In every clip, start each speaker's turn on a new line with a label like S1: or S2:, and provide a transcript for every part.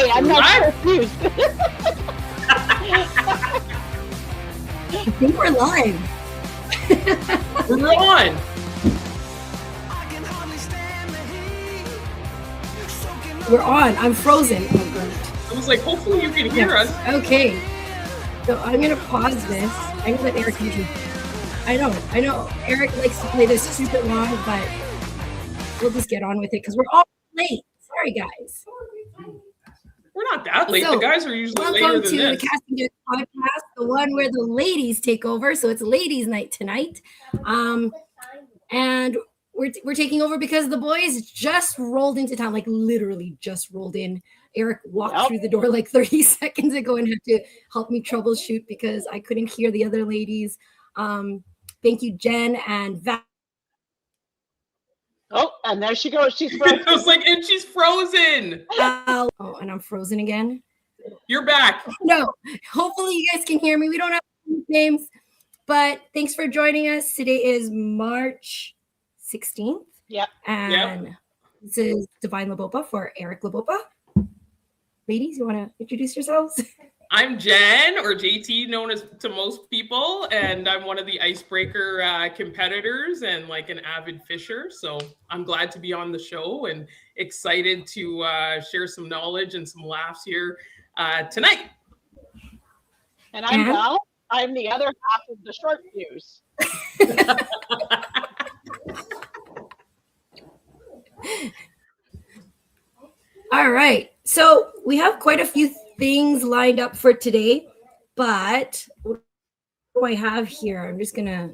S1: Okay, I'm not confused.
S2: I think we're live.
S3: We're on.
S2: We're on. I'm frozen. Oh, God.
S3: I was like, hopefully you can hear us.
S2: Okay. So I'm going to pause this. I'm going to let Eric continue. I know. Eric likes to play this super long, but we'll just get on with it because we're all late. Sorry, guys.
S3: We're not that late.
S2: So,
S3: the guys are usually later
S2: welcome
S3: than
S2: to
S3: this.
S2: the Casting Guest podcast, the one where the ladies take over. So it's ladies' night tonight. And we're taking over because the boys just rolled into town, like literally just rolled in. Eric walked through the door like 30 seconds ago and had to help me troubleshoot because I couldn't hear the other ladies. Thank you, Jen and Val.
S1: Oh, and there she goes. She's frozen.
S3: I was like, and she's frozen.
S2: Oh, and I'm frozen again.
S3: You're back.
S2: No, hopefully you guys can hear me. We don't have names, but thanks for joining us. Today is March 16th.
S1: Yeah.
S2: And this is Divine Labopa for Eric Labopa. Ladies, you want to introduce yourselves?
S3: I'm Jen, or JT, known as to most people, and I'm one of the icebreaker competitors and like an avid fisher. So I'm glad to be on the show and excited to share some knowledge and some laughs here tonight.
S1: And I'm Val. I'm the other half of the short fuse.
S2: All right. So we have quite a few things lined up for today, but what do I have here? I'm just going to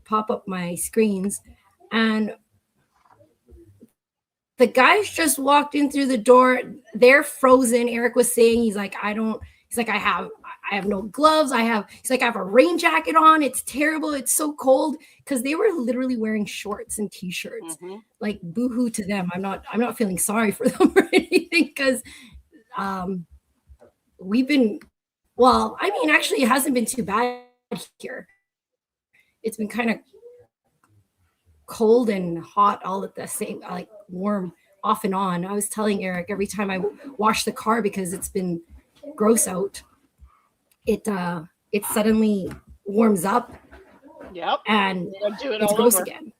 S2: pop up my screens. And the guys just walked in through the door. They're frozen. Eric was saying, he's like, I have no gloves. I have a rain jacket on. It's terrible. It's so cold because they were literally wearing shorts and t-shirts. Mm-hmm. Like boo-hoo to them. I'm not feeling sorry for them or anything because actually it hasn't been too bad here. It's been kind of cold and hot all at the same, like warm off and on. I was telling Eric every time I wash the car because it's been gross out. It suddenly warms up.
S1: Yep.
S2: And it's gross again.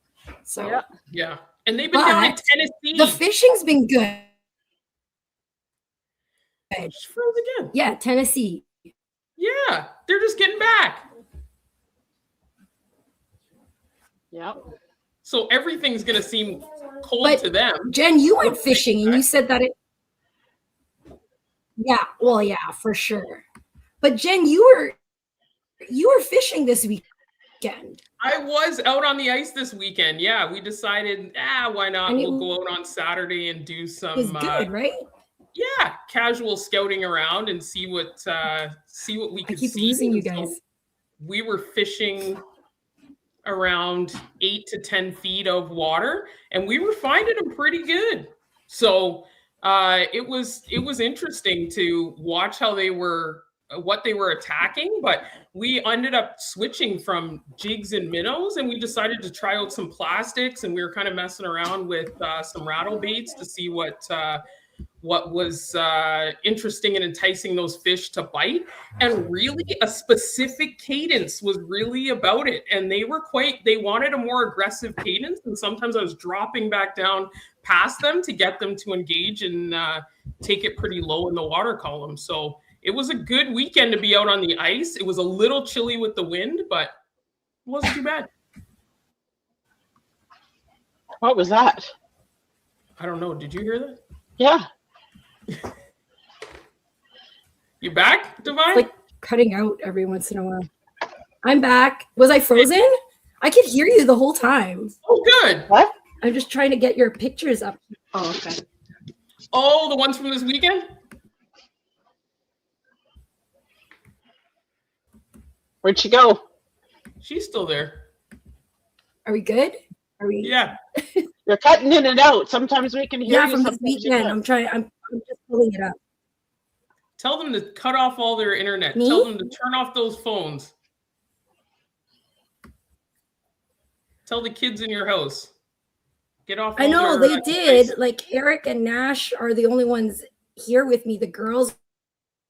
S2: So
S3: yeah. And they've been down in Tennessee.
S2: The fishing's been good.
S3: She's froze again.
S2: Yeah, Tennessee.
S3: Yeah, they're just getting back.
S1: Yep.
S3: So everything's gonna seem cold to them.
S2: Jen, you went fishing and you said that it. Yeah, well, yeah, for sure. But Jen, you were fishing this weekend.
S3: I was out on the ice this weekend. Yeah, we decided, why not? We'll go out on Saturday and do some.
S2: It was good, right?
S3: Yeah, casual scouting around and see what we could see.
S2: I keep losing you guys.
S3: So we were fishing around 8 to 10 feet of water, and we were finding them pretty good. So it was interesting to watch what they were attacking, but we ended up switching from jigs and minnows, and we decided to try out some plastics, and we were kind of messing around with some rattle baits to see what was interesting and enticing those fish to bite. And really a specific cadence was really about it. And they wanted a more aggressive cadence. And sometimes I was dropping back down past them to get them to engage and take it pretty low in the water column. So it was a good weekend to be out on the ice. It was a little chilly with the wind, but it wasn't too bad.
S1: What was that?
S3: I don't know. Did you hear that?
S1: Yeah.
S3: You back, Divine?
S2: It's like cutting out every once in a while. I'm back. Was I frozen? I could hear you the whole time.
S3: Oh, good.
S1: What?
S2: I'm just trying to get your pictures up.
S1: Oh, okay.
S3: Oh, the ones from this weekend?
S1: Where'd she go?
S3: She's still there.
S2: Are we good? Are we?
S3: Yeah.
S1: You're cutting in and out. Sometimes we can hear you.
S2: From this weekend. I'm just pulling it up.
S3: Tell them to cut off all their internet.
S2: Me?
S3: Tell them to turn off those phones. Tell the kids in your house. Get off.
S2: I know they did. Like Eric and Nash are the only ones here with me. The girls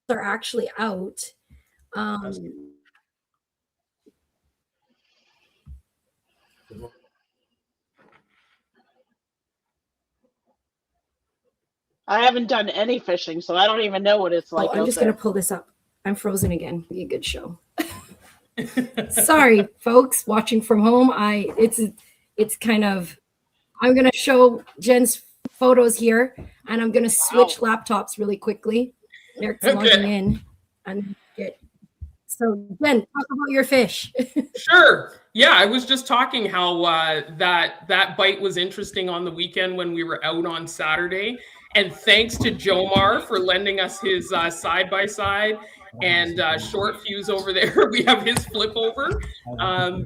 S2: are actually out.
S1: I haven't done any fishing, so I don't even know what it's like.
S2: I'm just going to pull this up. I'm frozen again. Be a good show. Sorry, folks watching from home. It's kind of, I'm going to show Jen's photos here, and I'm going to switch laptops really quickly. Eric's logging in. So Jen, talk about your fish.
S3: Sure. Yeah, I was just talking how that bite was interesting on the weekend when we were out on Saturday. And thanks to Jomar for lending us his side-by-side and short fuse over there. We have his flip over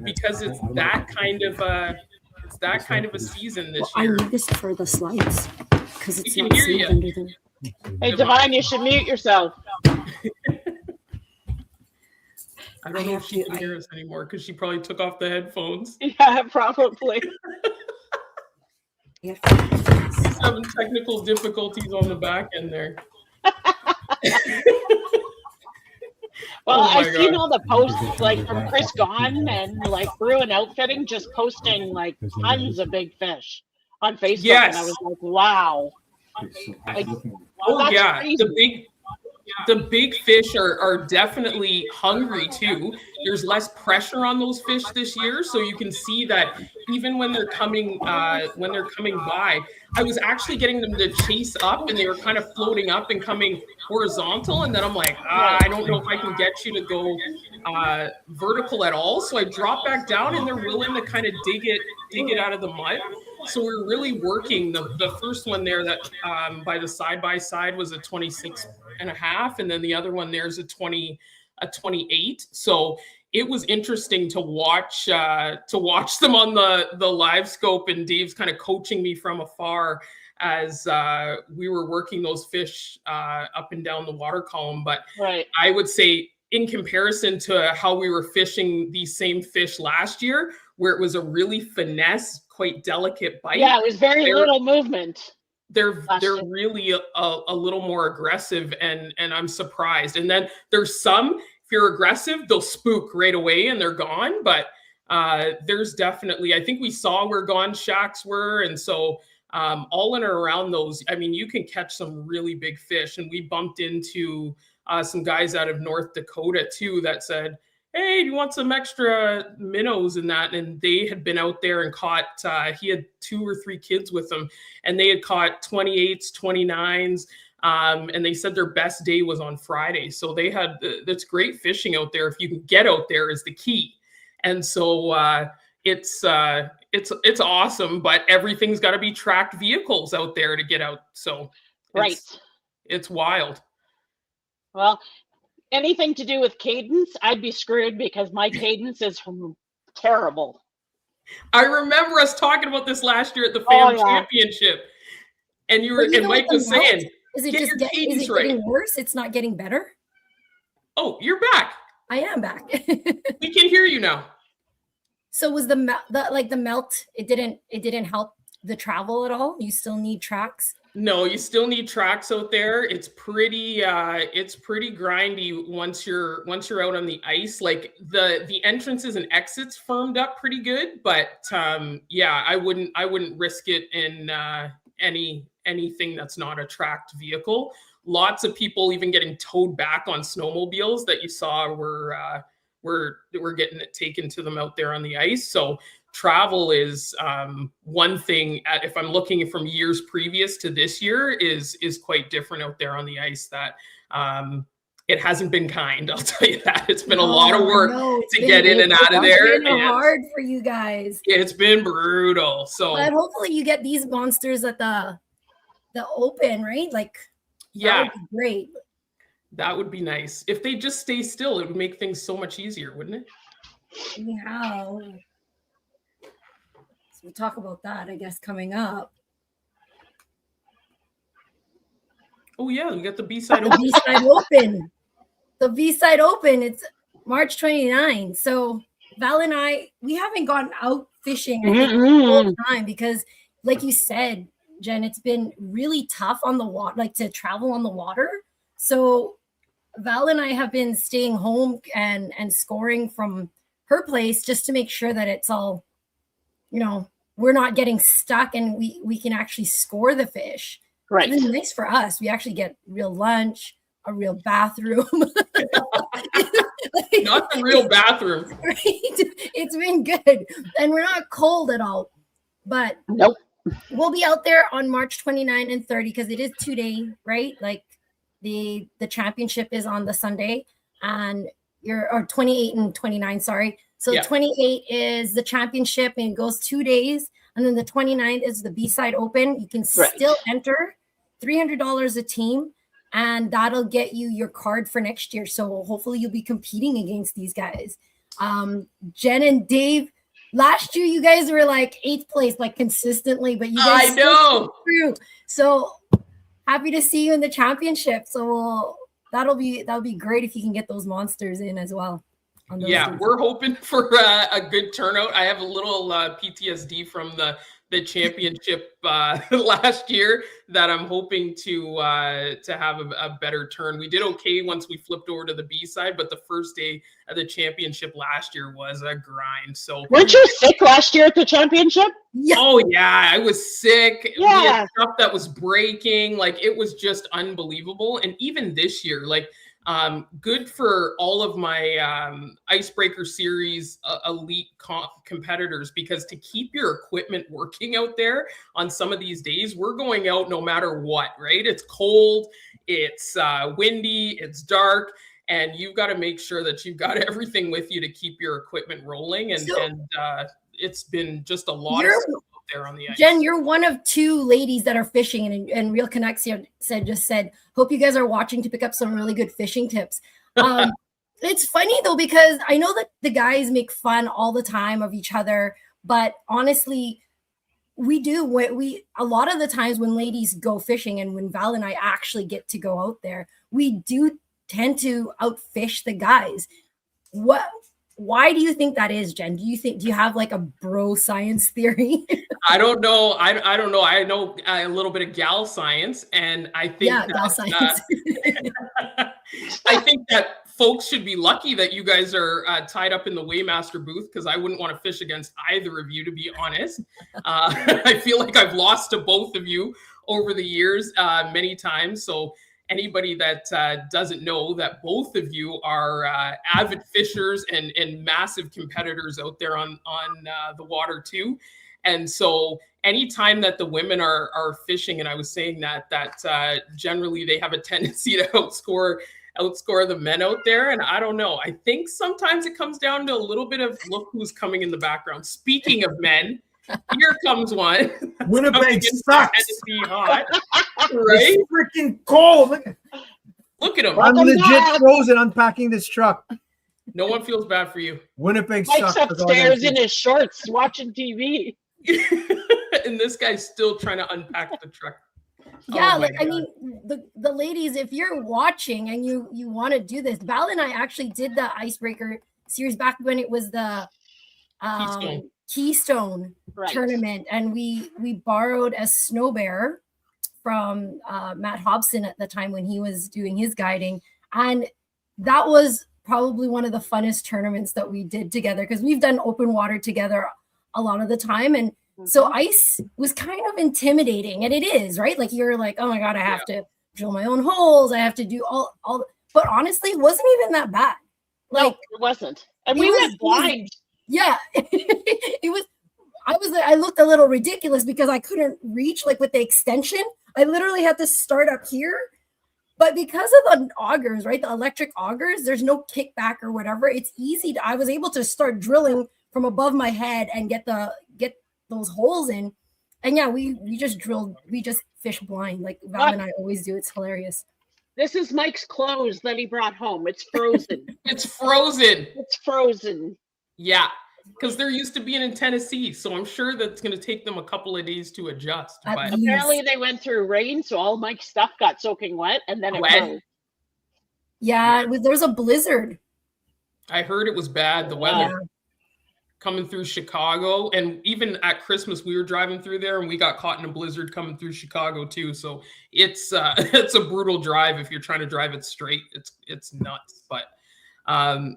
S3: because it's that kind of a season this year.
S4: I need this for the slides because it's
S3: We
S4: not
S3: can hear
S4: safe
S3: you.
S4: under the.
S1: Hey, Divine, you should mute yourself.
S3: I don't know if she can hear us anymore because she probably took off the headphones.
S1: Yeah, probably.
S4: Yeah.
S3: She's having technical difficulties on the back end there.
S1: Well,
S3: Oh my
S1: I've seen
S3: God.
S1: all the posts like from Chris Gahn and like Bruin Outfitting just posting like tons of big fish on Facebook.
S3: Yes.
S1: And I was like, wow. Like,
S3: Oh
S1: that's
S3: yeah,
S1: crazy.
S3: the big fish are definitely hungry too. There's less pressure on those fish this year, so you can see that even when they're coming by, I was actually getting them to chase up, and they were kind of floating up and coming horizontal. And then I'm like, I don't know if I can get you to go vertical at all. So I drop back down, and they're willing to kind of dig it out of the mud. So we're really working the first one there that by the side-by-side was a 26.5, and then the other one there's a 28. So it was interesting to watch them on the live scope, and Dave's kind of coaching me from afar as we were working those fish up and down the water column. But
S1: Right.
S3: I would say in comparison to how we were fishing these same fish last year, where it was a really finesse, quite delicate bite.
S1: Yeah, it was very little movement.
S3: They're
S1: last year.
S3: really a little more aggressive, and I'm surprised. And then there's some, if you're aggressive, they'll spook right away and they're gone. But there's definitely, I think we saw where Gone Shacks were, and so all in or around those, I mean, you can catch some really big fish. And we bumped into some guys out of North Dakota too that said, hey, do you want some extra minnows in that? And they had been out there and caught, he had 2 or 3 kids with him, and they had caught 28s, 29s. And they said their best day was on Friday. So they had, that's great fishing out there. If you can get out there is the key. And so it's awesome, but everything's got to be tracked vehicles out there to get out. So
S1: Right.
S3: It's wild.
S1: Well, anything to do with cadence, I'd be screwed because my cadence is terrible.
S3: I remember us talking about this last year at the FAM championship, and Mike was saying,
S2: is it
S3: get
S2: just
S3: your cadence
S2: getting worse? It's not getting better.
S3: Oh, you're back.
S2: I am back.
S3: We can hear you now.
S2: So was the melt? It didn't help the travel at all. You still need tracks.
S3: No, you still need tracks out there. It's pretty grindy once you're out on the ice. Like the entrances and exits firmed up pretty good, but yeah, I wouldn't risk it in anything that's not a tracked vehicle. Lots of people even getting towed back on snowmobiles that you saw were getting it taken to them out there on the ice. So travel is one thing. If I'm looking from years previous to this year, is quite different out there on the ice. That it hasn't been kind. I'll tell you that. It's been a lot of work to get in and out of there.
S2: It's been hard for you guys.
S3: It's been brutal. So,
S2: but hopefully you get these monsters at the open, right? Like,
S3: yeah,
S2: that would be great.
S3: That would be nice. If they just stay still, it would make things so much easier, wouldn't it?
S2: Yeah. So we'll talk about that, I guess, coming up.
S3: Oh yeah, we got the B-side
S2: open. B-side open. The B-side open. It's March 29. So Val and I, we haven't gone out fishing I think, the whole time because, like you said, Jen, it's been really tough on the water, like to travel on the water. So Val and I have been staying home and scoring from her place just to make sure that it's all, we're not getting stuck and we can actually score the fish.
S1: Right.
S2: It's been nice for us. We actually get real lunch, a real bathroom.
S3: Not the real bathroom.
S2: Right? It's been good. And we're not cold at all. But
S1: nope.
S2: We'll be out there on March 29 and 30 because it is 2 day, right? Like the championship is on the Sunday and or 28 and 29, sorry. So 28 is the championship and it goes 2 days. And then the 29th is the B-side open. You can still enter $300 a team and that'll get you your card for next year. So hopefully you'll be competing against these guys. Jen and Dave, last year you guys were like 8th place, like consistently, but you guys
S3: I know.
S2: Through. So happy to see you in the championship. So that'll be great if you can get those monsters in as well.
S3: Yeah, we're hoping for a good turnout. I have a little PTSD from the championship last year that I'm hoping to have a better turn. We did okay once we flipped over to the B side, but the first day of the championship last year was a grind. So
S1: weren't you sick last year at the championship?
S3: Yeah. Oh yeah, I was sick.
S1: Yeah.
S3: We had stuff that was breaking. Like it was just unbelievable. And even this year, like good for all of my Icebreaker Series elite competitors, because to keep your equipment working out there on some of these days, we're going out no matter what, right? It's cold, it's windy, it's dark, and you've got to make sure that you've got everything with you to keep your equipment rolling. And it's been just a lot of stuff out there on the ice.
S2: Jen, you're one of 2 ladies that are fishing, and Real Connection said, hope you guys are watching to pick up some really good fishing tips. It's funny though, because I know that the guys make fun all the time of each other, but honestly, we do. A lot of the times when ladies go fishing and when Val and I actually get to go out there, we do tend to outfish the guys. Why do you think that is, Jen? Do you have like a bro science theory?
S3: I don't know. I don't know. I know a little bit of gal science, and I think
S2: gal science.
S3: I think that folks should be lucky that you guys are tied up in the Weighmaster booth, because I wouldn't want to fish against either of you, to be honest. I feel like I've lost to both of you over the years many times. So anybody that doesn't know that both of you are avid fishers and massive competitors out there on the water too. And so anytime that the women are fishing, and I was saying that generally they have a tendency to outscore the men out there. And I don't know. I think sometimes it comes down to a little bit of look who's coming in the background. Speaking of men, here comes one.
S5: Winnipeg sucks.
S3: Hot, right?
S5: It's freaking cold.
S3: Look at him.
S5: I'm legit frozen unpacking this truck.
S3: No one feels bad for you.
S5: Winnipeg
S1: Mike's
S5: sucks.
S1: upstairs in his shorts watching TV.
S3: And this guy's still trying to unpack the truck.
S2: Yeah, I mean, the ladies, if you're watching and you want to do this, Val and I actually did the Icebreaker Series back when it was the Keystone tournament, and we borrowed a snow bear from Matt Hobson at the time when he was doing his guiding, and that was probably one of the funnest tournaments that we did together, because we've done open water together a lot of the time, and so ice was kind of intimidating, and it is, right? Like you're like, oh my god, I have to drill my own holes, I have to do all but honestly it wasn't even that bad. Like
S1: no, it wasn't, and we went blind.
S2: Yeah, it was. I looked a little ridiculous because I couldn't reach, like with the extension. I literally had to start up here, but because of the augers, right, the electric augers, there's no kickback or whatever. It's easy. I was able to start drilling from above my head and get those holes in. And yeah, we just drilled. We just fish blind, like Val and I always do. It's hilarious.
S1: This is Mike's clothes that he brought home. It's frozen.
S3: It's frozen.
S1: It's frozen.
S3: Yeah, because they're used to being in Tennessee, so I'm sure that's going to take them a couple of days to adjust. But
S1: apparently they went through rain, so all Mike's stuff got soaking wet, and then it froze.
S2: Yeah, there was a blizzard.
S3: I heard it was bad, the weather. coming through Chicago. And even at Christmas, we were driving through there and we got caught in a blizzard coming through Chicago too. So it's it's a brutal drive if you're trying to drive it straight. It's nuts. But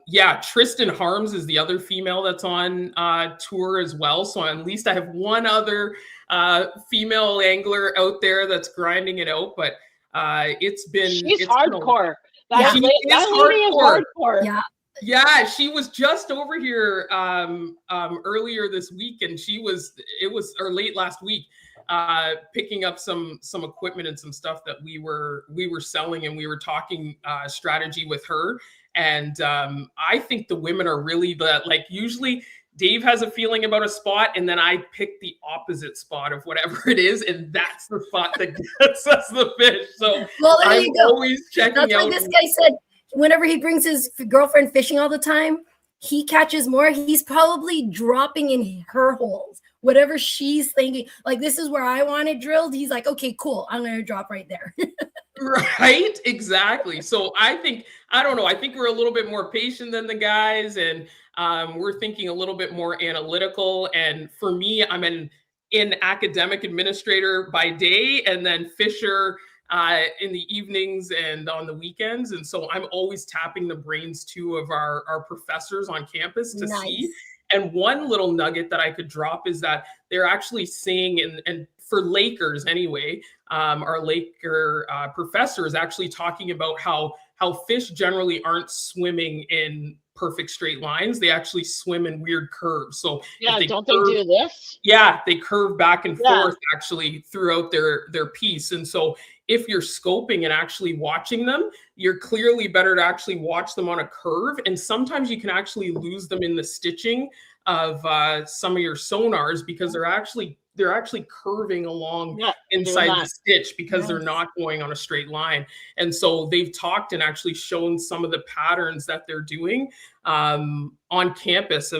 S3: yeah, Tristan Harms is the other female that's on tour as well. So at least I have one other female angler out there that's grinding it out. But she's
S1: hardcore.
S2: Yeah.
S1: That lady is hardcore.
S2: Yeah.
S3: Yeah, she was just over here earlier this week, and or late last week, picking up some equipment and some stuff that we were selling, and we were talking strategy with her. And I think the women are really usually Dave has a feeling about a spot, and then I pick the opposite spot of whatever it is, and that's the spot that gets us the fish. So I'm always checking out.
S2: That's what this guy said. Whenever he brings his girlfriend fishing all the time, he catches more. He's probably dropping in her holes, whatever she's thinking. Like, this is where I want it drilled. He's like, okay, cool. I'm going to drop right there.
S3: Right, exactly. So I think we're a little bit more patient than the guys, and we're thinking a little bit more analytical. And for me, I'm an academic administrator by day, and then fisher in the evenings and on the weekends. And so I'm always tapping the brains too of our professors on campus to see. And one little nugget that I could drop is that they're actually seeing, and for Lakers anyway, our Laker professor is actually talking about how fish generally aren't swimming in perfect straight lines. They actually swim in weird curves. So
S1: yeah, they do this?
S3: Yeah, they curve back and forth actually throughout their piece. And so if you're scoping and actually watching them, you're clearly better to actually watch them on a curve. And sometimes you can actually lose them in the stitching of some of your sonars, because they're actually curving along inside the stitch, because they're not going on a straight line. And so they've talked and actually shown some of the patterns that they're doing on campus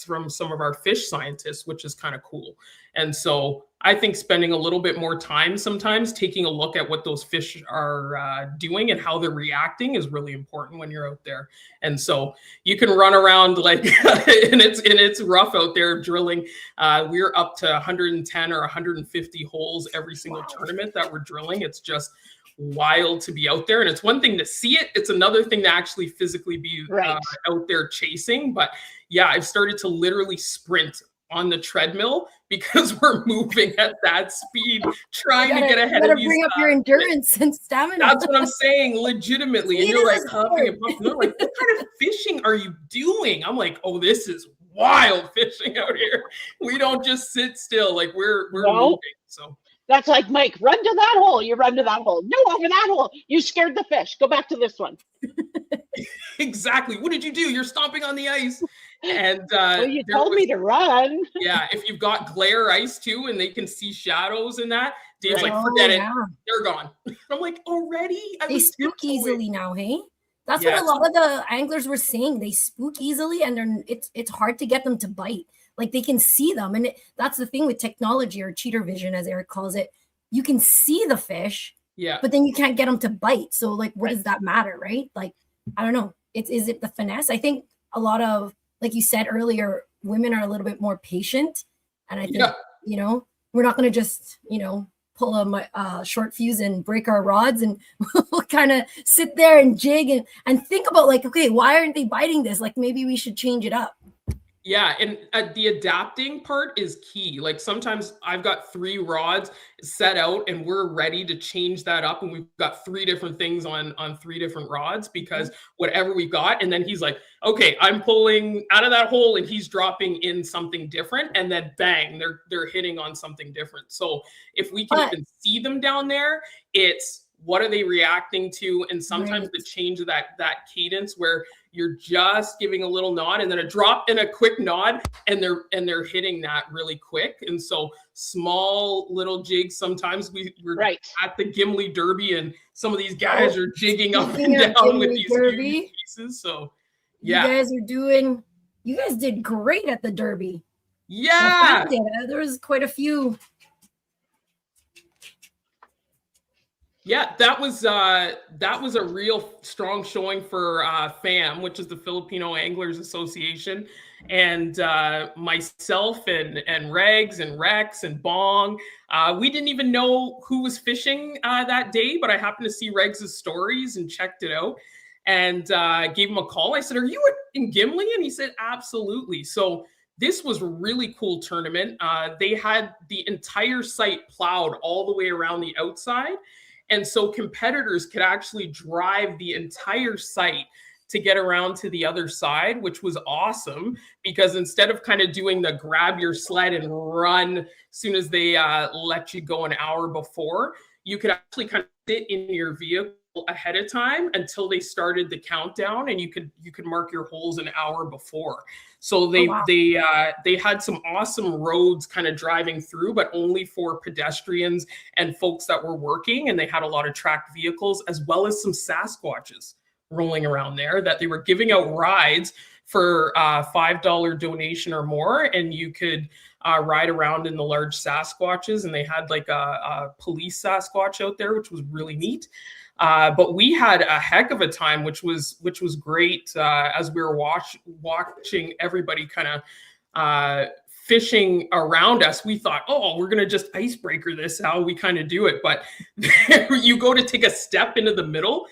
S3: from some of our fish scientists, which is kind of cool. And so I think spending a little bit more time sometimes taking a look at what those fish are doing and how they're reacting is really important when you're out there. And so you can run around and it's rough out there drilling. We're up to 110 or 150 holes every single tournament that we're drilling. It's just wild to be out there. And it's one thing to see it. It's another thing to actually physically be out there chasing. But yeah, I've started to literally sprint on the treadmill because we're moving at that speed, trying to get ahead of these.
S2: Bring up your endurance and stamina.
S3: That's what I'm saying, legitimately. And you're like huffing and puffing. They're like, what kind of fishing are you doing? I'm like, oh, this is wild fishing out here. We don't just sit still. Like we're moving. So
S1: that's like, Mike, run to that hole. You run to that hole. No, over that hole. You scared the fish. Go back to this one.
S3: Exactly. What did you do? You're stomping on the ice. And
S1: you told me to run.
S3: Yeah, if you've got glare ice too, and they can see shadows in that, Dave's like, forget it, they're gone. I'm like, already?
S2: They spook easily now, hey? That's what a lot of the anglers were saying. They spook easily, and it's hard to get them to bite. Like, they can see them, and that's the thing with technology, or cheater vision, as Eric calls it. You can see the fish, but then you can't get them to bite. So, like, what does that matter, right? Like, I don't know. Is it the finesse? I think a lot of, like you said earlier, women are a little bit more patient. And I think, we're not going to just, pull a short fuse and break our rods, and we'll kind of sit there and jig and think about, like, okay, why aren't they biting this? Like, maybe we should change it up.
S3: Yeah, and the adapting part is key. Like, sometimes I've got 3 rods set out and we're ready to change that up, and we've got 3 different things on 3 different rods, because whatever we got, and then he's like, okay, I'm pulling out of that hole, and he's dropping in something different, and then bang, they're hitting on something different. So if we can even see them down there, it's what are they reacting to? And sometimes the change of that cadence where you're just giving a little nod and then a drop and a quick nod, and they're hitting that really quick. And so small little jigs, sometimes we're at the Gimli Derby, and some of these guys are jigging up and down with these huge pieces. So yeah.
S2: You guys did great at the Derby.
S3: Yeah.
S2: There was quite a few.
S3: Yeah, that was a real strong showing for FAM, which is the Filipino Anglers Association. And myself and Regs and Rex and Bong, we didn't even know who was fishing that day, but I happened to see Regs's stories and checked it out and gave him a call. I said, "Are you in Gimli?" And he said, "Absolutely." So this was a really cool tournament. They had the entire site plowed all the way around the outside. And so competitors could actually drive the entire site to get around to the other side, which was awesome because instead of kind of doing the grab your sled and run as soon as they let you go an hour before, you could actually kind of sit in your vehicle ahead of time until they started the countdown, and you could mark your holes an hour before. So they had some awesome roads kind of driving through, but only for pedestrians and folks that were working. And they had a lot of tracked vehicles as well as some Sasquatches rolling around there that they were giving out rides for $5 donation or more, and you could ride around in the large Sasquatches. And they had like a police Sasquatch out there, which was really neat. But we had a heck of a time, which was great as we were watching everybody kind of fishing around us. We thought, oh, we're going to just icebreaker this, how we kind of do it. But you go to take a step into the middle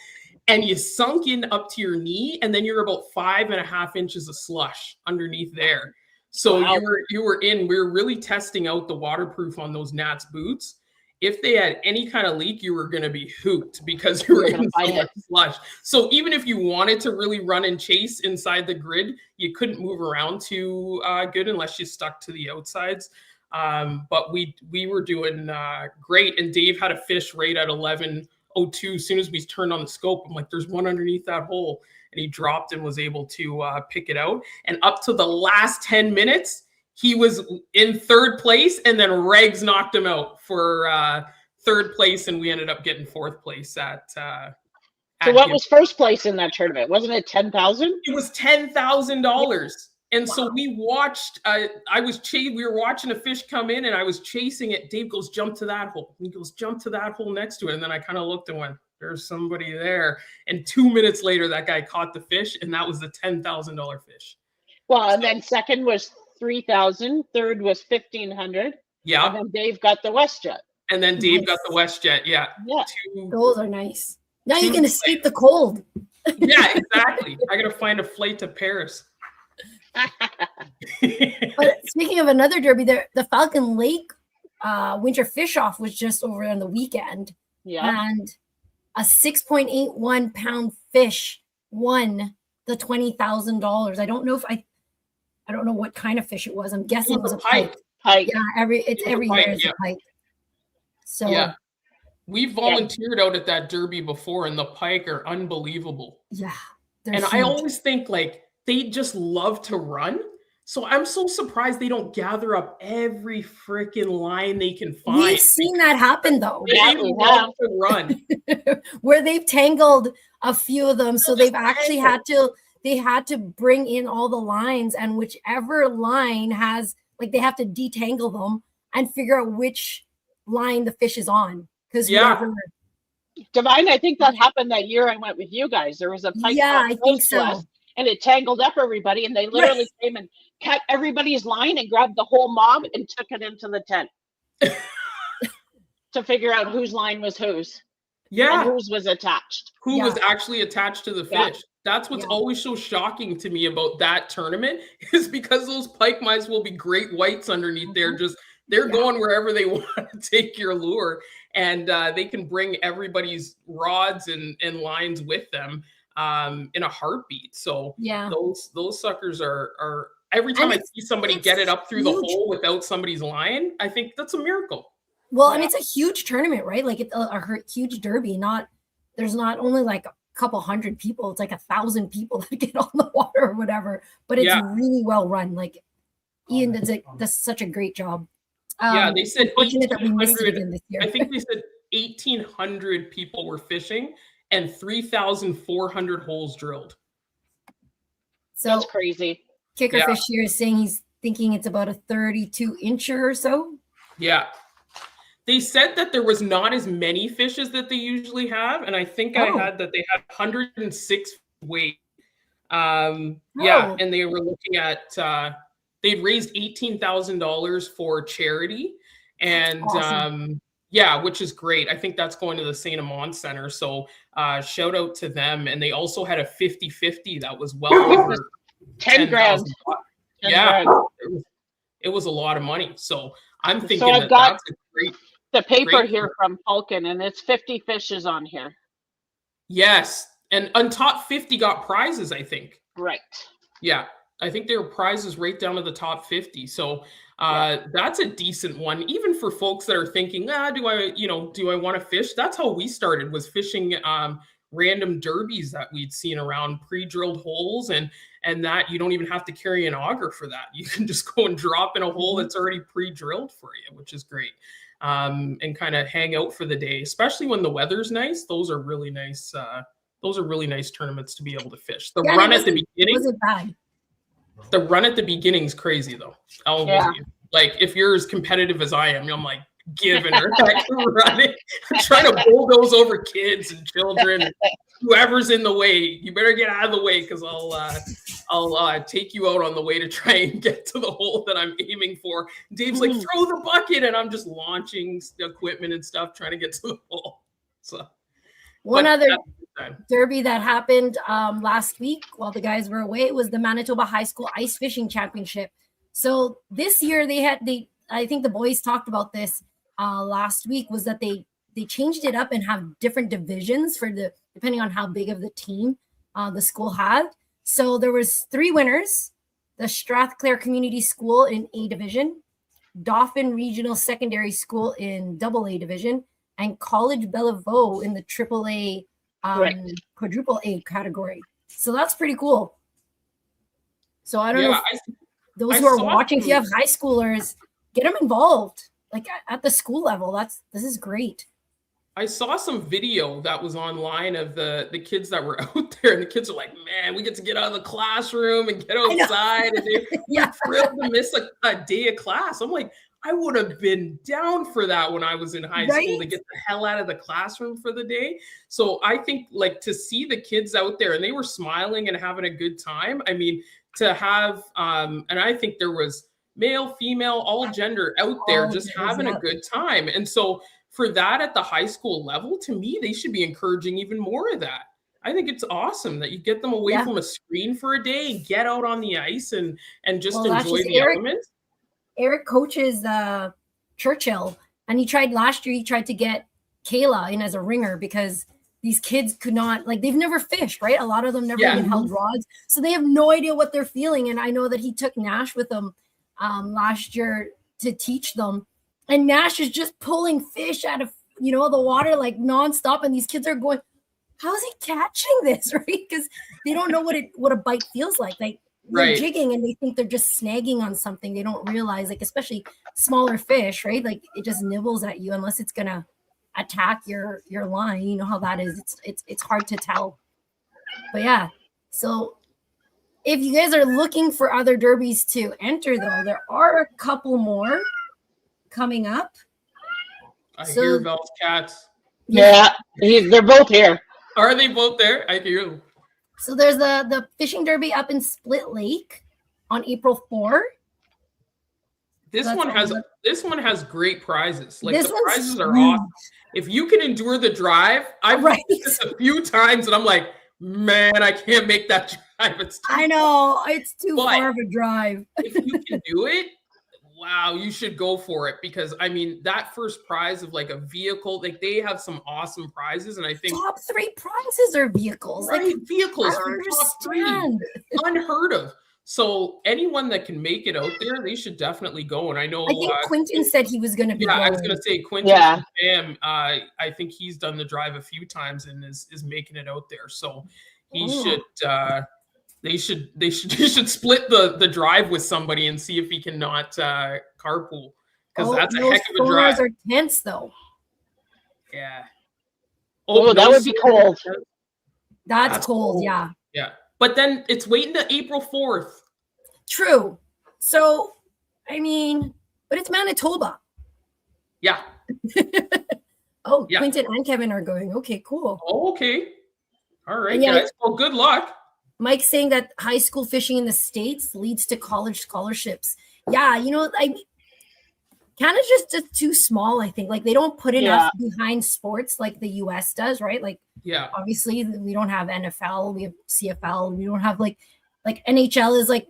S3: and you sunk in up to your knee, and then you're about 5.5 inches of slush underneath there. So wow. we were really testing out the waterproof on those Nats boots. If they had any kind of leak, you were going to be hooped because you were in so much slush. So even if you wanted to really run and chase inside the grid, you couldn't move around too good unless you stuck to the outsides. But we were doing great. And Dave had a fish right at 11:02. As soon as we turned on the scope, I'm like, there's one underneath that hole. And he dropped and was able to pick it out. And up to the last 10 minutes, he was in third place, and then Regs knocked him out for third place, and we ended up getting fourth place at
S1: so what was first place in that tournament? Wasn't it $10,000?
S3: It was $10,000. And so we watched, we were watching a fish come in, and I was chasing it. Dave goes, jump to that hole. He goes, jump to that hole next to it. And then I kind of looked and went, there's somebody there. And 2 minutes later, that guy caught the fish, and that was the $10,000 fish.
S1: Well, and then second was 3,000. Third was 1,500.
S3: Yeah.
S1: And then Dave got the WestJet.
S3: And then Dave got the WestJet. Yeah.
S1: Yeah.
S2: Those are nice. Now you can escape the cold.
S3: Yeah, exactly. I got to find a flight to Paris.
S2: But speaking of another derby, the Falcon Lake winter fish off was just over on the weekend.
S1: Yeah.
S2: And a 6.81 pound fish won the $20,000. I don't know what kind of fish it was. I'm guessing it was a pike.
S1: Pike.
S2: Yeah, every year is a pike. So
S3: yeah, we volunteered out at that derby before, and the pike are unbelievable.
S2: Yeah,
S3: and huge. I always think like they just love to run. So I'm so surprised they don't gather up every freaking line they can find.
S2: We've seen that happen though.
S3: They love to run.
S2: Where they've tangled a few of them, so they've actually had to bring in all the lines, and whichever line has, like, they have to detangle them and figure out which line the fish is on. Because
S1: Divine, I think that happened that year I went with you guys. There was a pike.
S2: Yeah, I think so.
S1: And it tangled up everybody, and they literally came and cut everybody's line and grabbed the whole mob and took it into the tent to figure out whose line was whose.
S3: Yeah.
S1: And whose was attached.
S3: Who was actually attached to the fish. Yeah. That's what's always so shocking to me about that tournament, is because those pike might as well be great whites underneath there. They're going wherever they want to take your lure, and they can bring everybody's rods and lines with them in a heartbeat. So those suckers are every time I see somebody get it up through the hole without somebody's line, I think that's a miracle.
S2: Well, and it's a huge tournament, right? Like it's a huge derby. There's not only like a couple hundred people, it's like 1,000 people that get on the water or whatever, but it's really well run. Like Ian does such a great job.
S3: They said
S2: that we missed it again this year.
S3: I think they said 1,800 people were fishing and 3,400 holes drilled.
S2: So
S1: that's crazy.
S2: Kickerfish here is saying he's thinking it's about a 32-incher or so.
S3: Yeah. They said that there was not as many fishes that they usually have, and I think I had that they had 106 weight. Yeah, and they were looking at they'd raised $18,000 for charity, and
S2: awesome.
S3: yeah, which is great. I think that's going to the St. Amand Center. So shout out to them. And they also had a 50-50 that was well over
S1: 10 grand.
S3: Yeah, it was a lot of money. So I'm thinking
S1: I've got
S3: that's a great.
S1: The paper here from Falcon, and it's 50 fishes on here.
S3: Yes, and on top 50 got prizes, I think.
S1: Right.
S3: Yeah, I think there were prizes right down to the top 50. So that's a decent one, even for folks that are thinking, do I want to fish? That's how we started, was fishing random derbies that we'd seen around, pre-drilled holes, and that you don't even have to carry an auger for that. You can just go and drop in a hole that's already pre-drilled for you, which is great. And kind of hang out for the day, especially when the weather's nice. Those are really nice. Those are really nice tournaments to be able to fish. The run at the beginning
S2: wasn't bad.
S3: The run at the beginning is crazy though. Like if you're as competitive as I am, I'm like giving her running. I'm trying to bulldoze over kids and children. Whoever's in the way, you better get out of the way, because I'll take you out on the way to try and get to the hole that I'm aiming for. Dave's like, throw the bucket, and I'm just launching equipment and stuff trying to get to the hole. So
S2: one other derby that happened last week while the guys were away was the Manitoba High School Ice Fishing Championship. So this year I think the boys talked about this last week, was that they changed it up and have different divisions for depending on how big of the team the school had. So there was 3 winners: the Strathclair Community School in A Division, Dauphin Regional Secondary School in AA Division, and College Bellevaux in the AAA quadruple A category. So that's pretty cool. So I don't know if those who are watching, if you have high schoolers, get them involved, like at the school level. This is great.
S3: I saw some video that was online of the kids that were out there, and the kids are like, man, we get to get out of the classroom and get outside, and they're thrilled to miss a day of class. I'm like, I would have been down for that when I was in high school, to get the hell out of the classroom for the day. So I think, like, to see the kids out there and they were smiling and having a good time. I mean, to have, and I think there was male, female, all gender out there just having a good time. And so for that at the high school level, to me, they should be encouraging even more of that. I think it's awesome that you get them away from a screen for a day and get out on the ice and just enjoy the elements.
S2: Eric coaches Churchill, and he tried to get Kayla in as a ringer, because these kids could not, like, they've never fished, right? A lot of them never even held rods, so they have no idea what they're feeling. And I know that he took Nash with him last year to teach them, and Nash is just pulling fish out of the water like nonstop, and these kids are going, how is he catching this, right? Because they don't know what a bite feels like. They're jigging and they think they're just snagging on something. They don't realize, like, especially smaller fish, right? Like, it just nibbles at you unless it's gonna attack your line. You know how that is. It's hard to tell. But yeah, so if you guys are looking for other derbies to enter, though, there are a couple more coming up.
S3: I hear Val's cats.
S1: Yeah, they're both here.
S3: Are they both there? I hear them.
S2: So there's the fishing derby up in Split Lake on April 4.
S3: This one has great prizes. Like, the prizes are awesome. If you can endure the drive, I've done this a few times, and I'm like, man, I can't make that drive.
S2: I know, it's too far of a drive.
S3: If you can do it, wow, you should go for it, because I mean, that first prize of like a vehicle, like, they have some awesome prizes, and I think
S2: top 3 prizes are vehicles.
S3: Right,
S2: like,
S3: vehicles are top 3, unheard of. So anyone that can make it out there, they should definitely go. And I know,
S2: I think Quentin said he was going to be.
S3: Yeah, I was going to say Quentin. I think he's done the drive a few times and is making it out there. So he should. They should split the drive with somebody and see if he cannot carpool, because that's a heck of a drive.
S2: Those are tense, though.
S3: Yeah.
S1: Oh, that would be cold.
S2: That's cold. Yeah.
S3: Yeah. But then it's waiting to April 4th.
S2: True. So, I mean, but it's Manitoba.
S3: Yeah.
S2: Quentin and Kevin are going. Okay, cool.
S3: Oh, okay. All right, guys. Well, good luck.
S2: Mike's saying that high school fishing in the States leads to college scholarships. Yeah, Canada's just too small, I think. Like, they don't put enough behind sports like the US does, right? Like, obviously we don't have NFL, we have CFL, we don't have like NHL is like,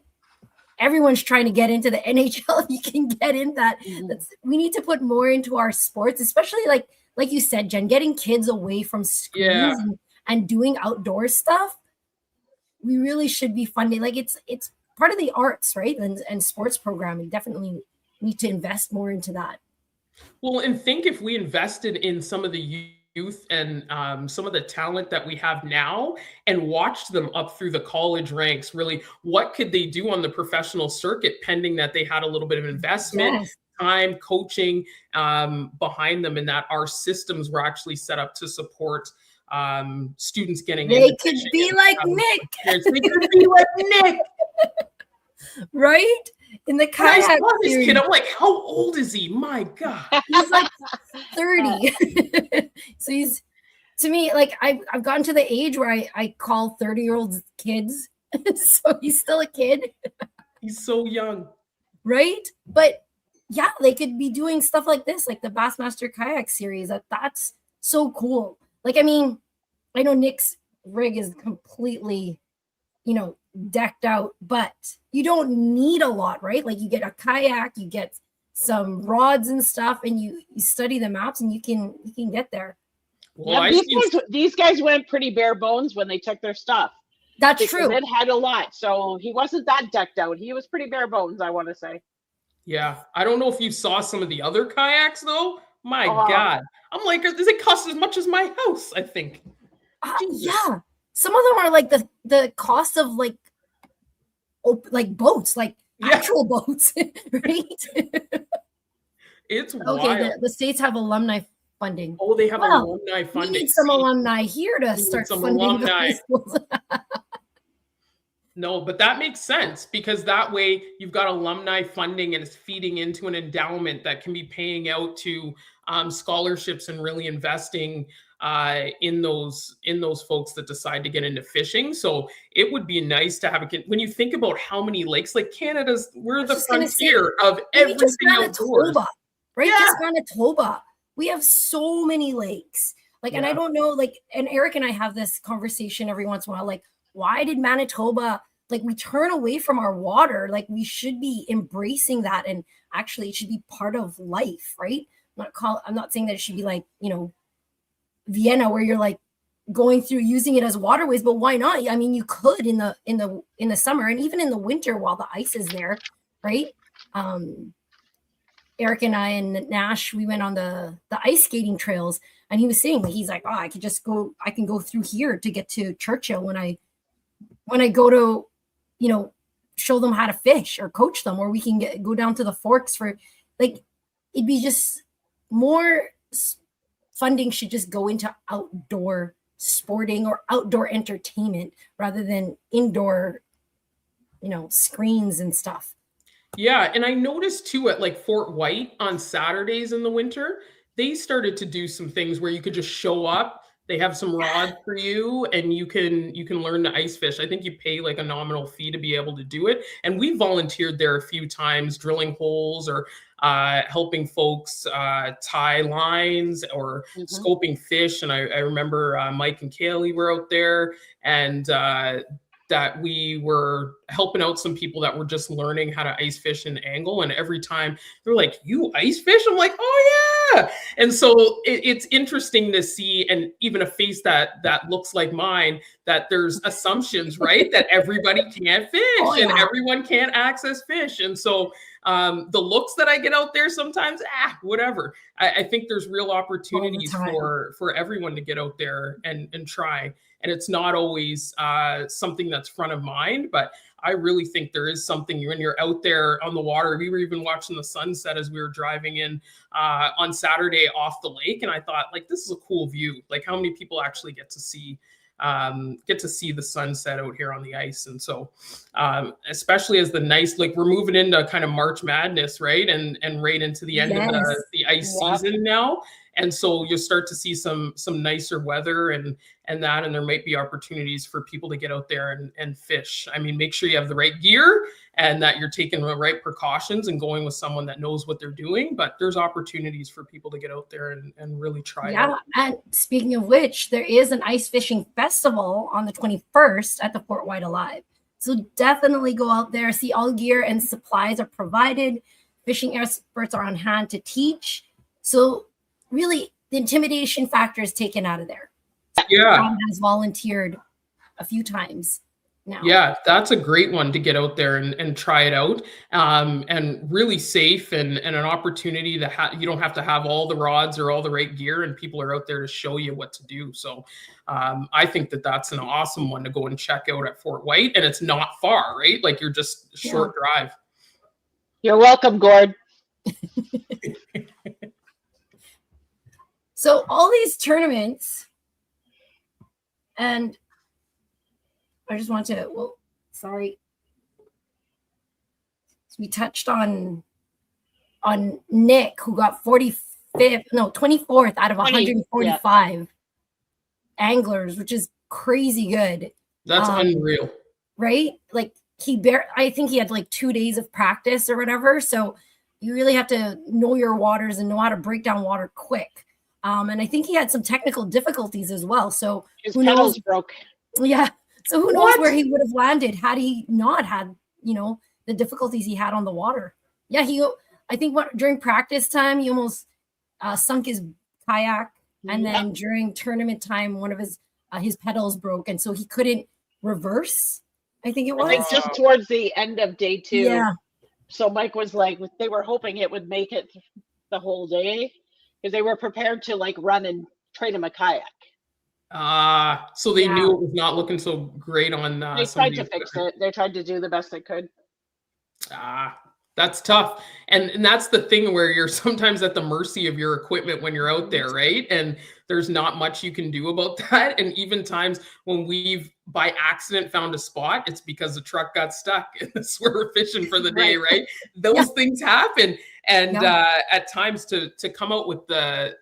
S2: everyone's trying to get into the NHL. If you can get in that, we need to put more into our sports, especially like you said, Jen, getting kids away from screens and doing outdoor stuff. We really should be funding, like it's part of the arts, right? And sports programming definitely need to invest more into that.
S3: Well, and think if we invested in some of the youth and some of the talent that we have now and watched them up through the college ranks, really, what could they do on the professional circuit pending that they had a little bit of investment, time, coaching behind them, and that our systems were actually set up to support students getting
S2: they could be like Nick.
S3: They could be like Nick.
S2: Right? In the kayak
S3: I saw this kid, I'm like, how old is he? My God.
S2: He's like 30. So he's, to me, like I've gotten to the age where I call 30-year-olds kids. So he's still a kid.
S3: He's so young.
S2: Right? But yeah, they could be doing stuff like this, like the Bassmaster Kayak series. That's so cool. Like, I mean, I know Nick's rig is completely, decked out, but you don't need a lot, right? Like, you get a kayak, you get some rods and stuff, and you study the maps, and you can get there.
S3: Well,
S1: these guys went pretty bare bones when they took their stuff.
S2: That's true.
S1: It had a lot, so he wasn't that decked out. He was pretty bare bones, I want to say.
S3: Yeah, I don't know if you saw some of the other kayaks though. My God, I'm like, does it cost as much as my house? I think.
S2: Yeah, some of them are like the cost of like boats, like actual boats, right?
S3: It's
S2: okay.
S3: wild.
S2: The states have alumni funding.
S3: Oh, they have alumni funding.
S2: We need some alumni here to start funding alumni.
S3: No, but that makes sense because that way you've got alumni funding and it's feeding into an endowment that can be paying out to scholarships and really investing in those folks that decide to get into fishing. So it would be nice to have when you think about how many lakes, like we're the frontier of everything outdoors.
S2: Right? Yeah. Just Manitoba. We have so many lakes. Like, and I don't know, like, and Eric and I have this conversation every once in a while, like, why did Manitoba, like, we turn away from our water? Like, we should be embracing that, and actually it should be part of life, right? I'm not saying that it should be like, Vienna, where you're like going through using it as waterways, but why not? I mean, you could in the summer and even in the winter while the ice is there, right? Eric and I and Nash, we went on the ice skating trails, and he was saying, he's like, I can go through here to get to Churchill when I go to, show them how to fish or coach them, or we can go down to the forks for, like, it'd be just more funding should just go into outdoor sporting or outdoor entertainment rather than indoor, screens and stuff.
S3: Yeah. And I noticed too at like Fort White on Saturdays in the winter, they started to do some things where you could just show up. They have some rods for you and you can learn to ice fish. I think you pay like a nominal fee to be able to do it. And we volunteered there a few times, drilling holes or helping folks tie lines or scoping fish. And I remember Mike and Kaylee were out there, and that we were helping out some people that were just learning how to ice fish and angle. And every time they're like, "You ice fish?" I'm like, "Oh yeah." And so it's interesting to see, and even a face that looks like mine, that there's assumptions, right? That everybody can't fish and everyone can't access fish. And so the looks that I get out there sometimes, whatever. I think there's real opportunities for everyone to get out there and try. And it's not always something that's front of mind, but I really think there is something when you're out there on the water. We were even watching the sunset as we were driving in on Saturday off the lake. And I thought, like, this is a cool view. Like, how many people actually get to see the sunset out here on the ice? And so especially as the nice, like, we're moving into kind of March Madness, right? And right into the end of the ice season now. And so you'll start to see some nicer weather and there might be opportunities for people to get out there and fish. I mean, make sure you have the right gear and that you're taking the right precautions and going with someone that knows what they're doing. But there's opportunities for people to get out there and really try it out.
S2: And speaking of which, there is an ice fishing festival on the 21st at the Fort White Alive. So definitely go out there, see all gear and supplies are provided. Fishing experts are on hand to teach. So really the intimidation factor is taken out of there.
S3: Yeah.
S2: Tom has volunteered a few times now.
S3: Yeah, that's a great one to get out there and try it out. And really safe and an opportunity that you don't have to have all the rods or all the right gear, and people are out there to show you what to do. So I think that's an awesome one to go and check out at Fort White. And it's not far, right? Like you're just a short drive.
S1: You're welcome, Gord.
S2: So all these tournaments, and I just want to, sorry. So we touched on Nick, who got 24th out of 145 anglers, which is crazy good.
S3: That's unreal.
S2: Right? Like I think he had like 2 days of practice or whatever. So you really have to know your waters and know how to break down water quick. And I think he had some technical difficulties as well. So
S1: his pedals broke.
S2: Yeah. So who knows where he would have landed had he not had, the difficulties he had on the water. Yeah. I think during practice time, he almost sunk his kayak. And then during tournament time, one of his pedals broke. And so he couldn't reverse. I think it was.
S1: I think just towards the end of day 2.
S2: Yeah.
S1: So Mike was like, they were hoping it would make it the whole day because they were prepared to like run and trade him a kayak.
S3: So they knew it was not looking so great on.
S1: They tried to fix it. They tried to do the best they could.
S3: That's tough. And that's the thing where you're sometimes at the mercy of your equipment when you're out there, right? And there's not much you can do about that. And even times when we've by accident found a spot, it's because the truck got stuck and we're fishing for the day, right? Those things happen. And at times to come out with the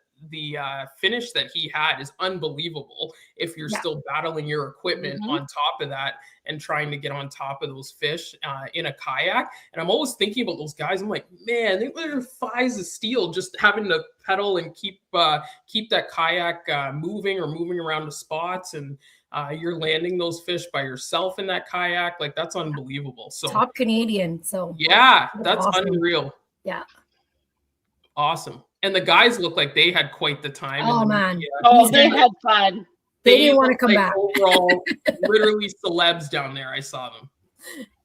S3: finish that he had is unbelievable if you're still battling your equipment on top of that and trying to get on top of those fish in a kayak. And I'm always thinking about those guys. I'm like, man, they were thighs of steel just having to pedal and keep that kayak moving around the spots, and you're landing those fish by yourself in that kayak. Like that's unbelievable. So
S2: top Canadian. So
S3: that's
S2: awesome.
S3: unreal.
S2: Yeah.
S3: Awesome. And the guys look like they had quite the time.
S2: Oh, man.
S3: Media.
S1: Oh, they had fun.
S2: They didn't want to come back.
S3: Overall, literally celebs down there. I saw them.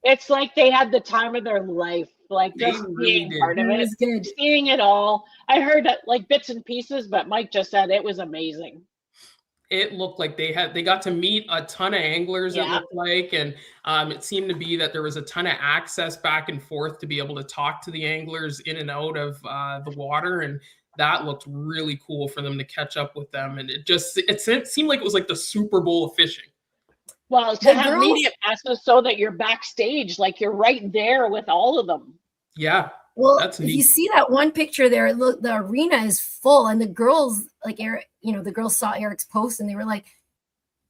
S1: It's like they had the time of their life. Like just being part of it.
S2: Good.
S1: Seeing it all. I heard like bits and pieces, but Mike just said it was amazing.
S3: It looked like they got to meet a ton of anglers, it looked like, and it seemed to be that there was a ton of access back and forth to be able to talk to the anglers in and out of the water, and that looked really cool for them to catch up with them. And it seemed like it was like the Super Bowl of fishing.
S1: Well, to have media passes so that you're backstage, like you're right there with all of them.
S3: Yeah.
S2: Well,
S3: that's neat.
S2: You see that one picture there, look, the arena is full, and the girls, like Eric, the girls saw Eric's post and they were like,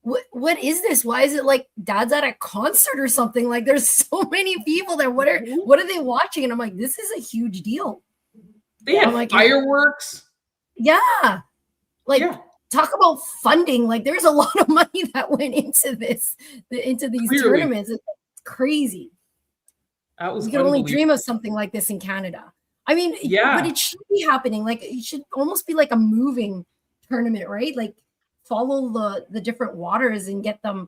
S2: what is this? Why is it like Dad's at a concert or something? Like there's so many people there. What are they watching? And I'm like, this is a huge deal.
S3: They have fireworks.
S2: Yeah. Talk about funding. Like there's a lot of money that went into these tournaments. It's crazy.
S3: We
S2: could only dream of something like this in Canada. I mean, but it should be happening. Like it should almost be like a moving tournament, right? Like follow the different waters and get them,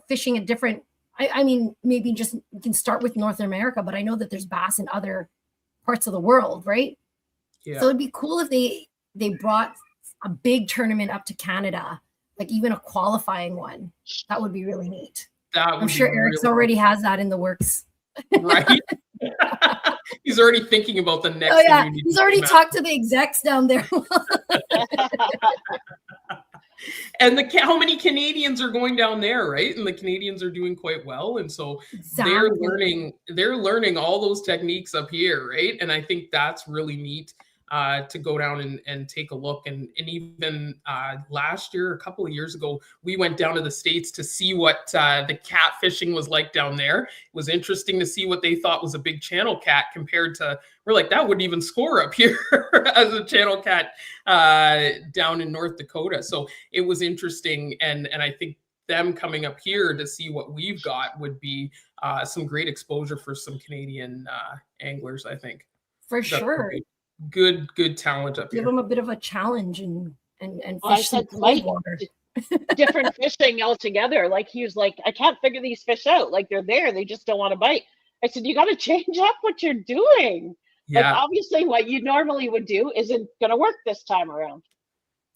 S2: fishing at different. I mean, maybe just we can start with North America, but I know that there's bass in other parts of the world, right? Yeah. So it'd be cool if they brought a big tournament up to Canada, like even a qualifying one. That would be really neat. I'm sure Eric's already has that in the works.
S3: Right. He's already thinking about the next.
S2: Oh yeah, he's already talked to the execs down there.
S3: And how many Canadians are going down there, right? And the Canadians are doing quite well, and so they're learning all those techniques up here, right? And I think that's really neat to go down and take a look. And even last year, a couple of years ago, we went down to the States to see what the cat fishing was like down there. It was interesting to see what they thought was a big channel cat compared to, we're like, that wouldn't even score up here as a channel cat down in North Dakota. So it was interesting. And I think them coming up here to see what we've got would be some great exposure for some Canadian anglers, I think.
S2: For sure.
S3: Good talent up
S2: Give
S3: here.
S2: them a bit of a challenge and
S1: Well, I
S2: fish
S1: said,
S2: some
S1: Mike,
S2: water.
S1: different fishing altogether. Like he was like, I can't figure these fish out. Like they're there, they just don't want to bite. I said, you got to change up what you're doing. Like
S3: Yeah,
S1: obviously, what you normally would do isn't going to work this time around.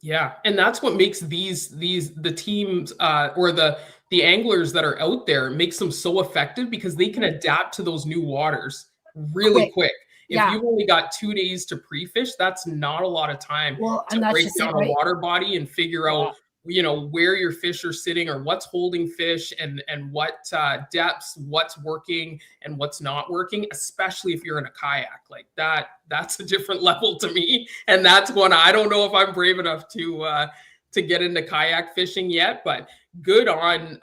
S3: yeah, and that's what makes the teams or the anglers that are out there makes them so effective because they can adapt to those new waters really quick. If
S2: Yeah.
S3: you've only got 2 days to pre-fish, that's not a lot of time
S2: Well,
S3: to
S2: and that's
S3: break
S2: just
S3: down
S2: it,
S3: a
S2: right?
S3: water body and figure out, where your fish are sitting or what's holding fish and what depths, what's working and what's not working, especially if you're in a kayak. Like that's a different level to me. And that's one I don't know if I'm brave enough to get into kayak fishing yet, but good on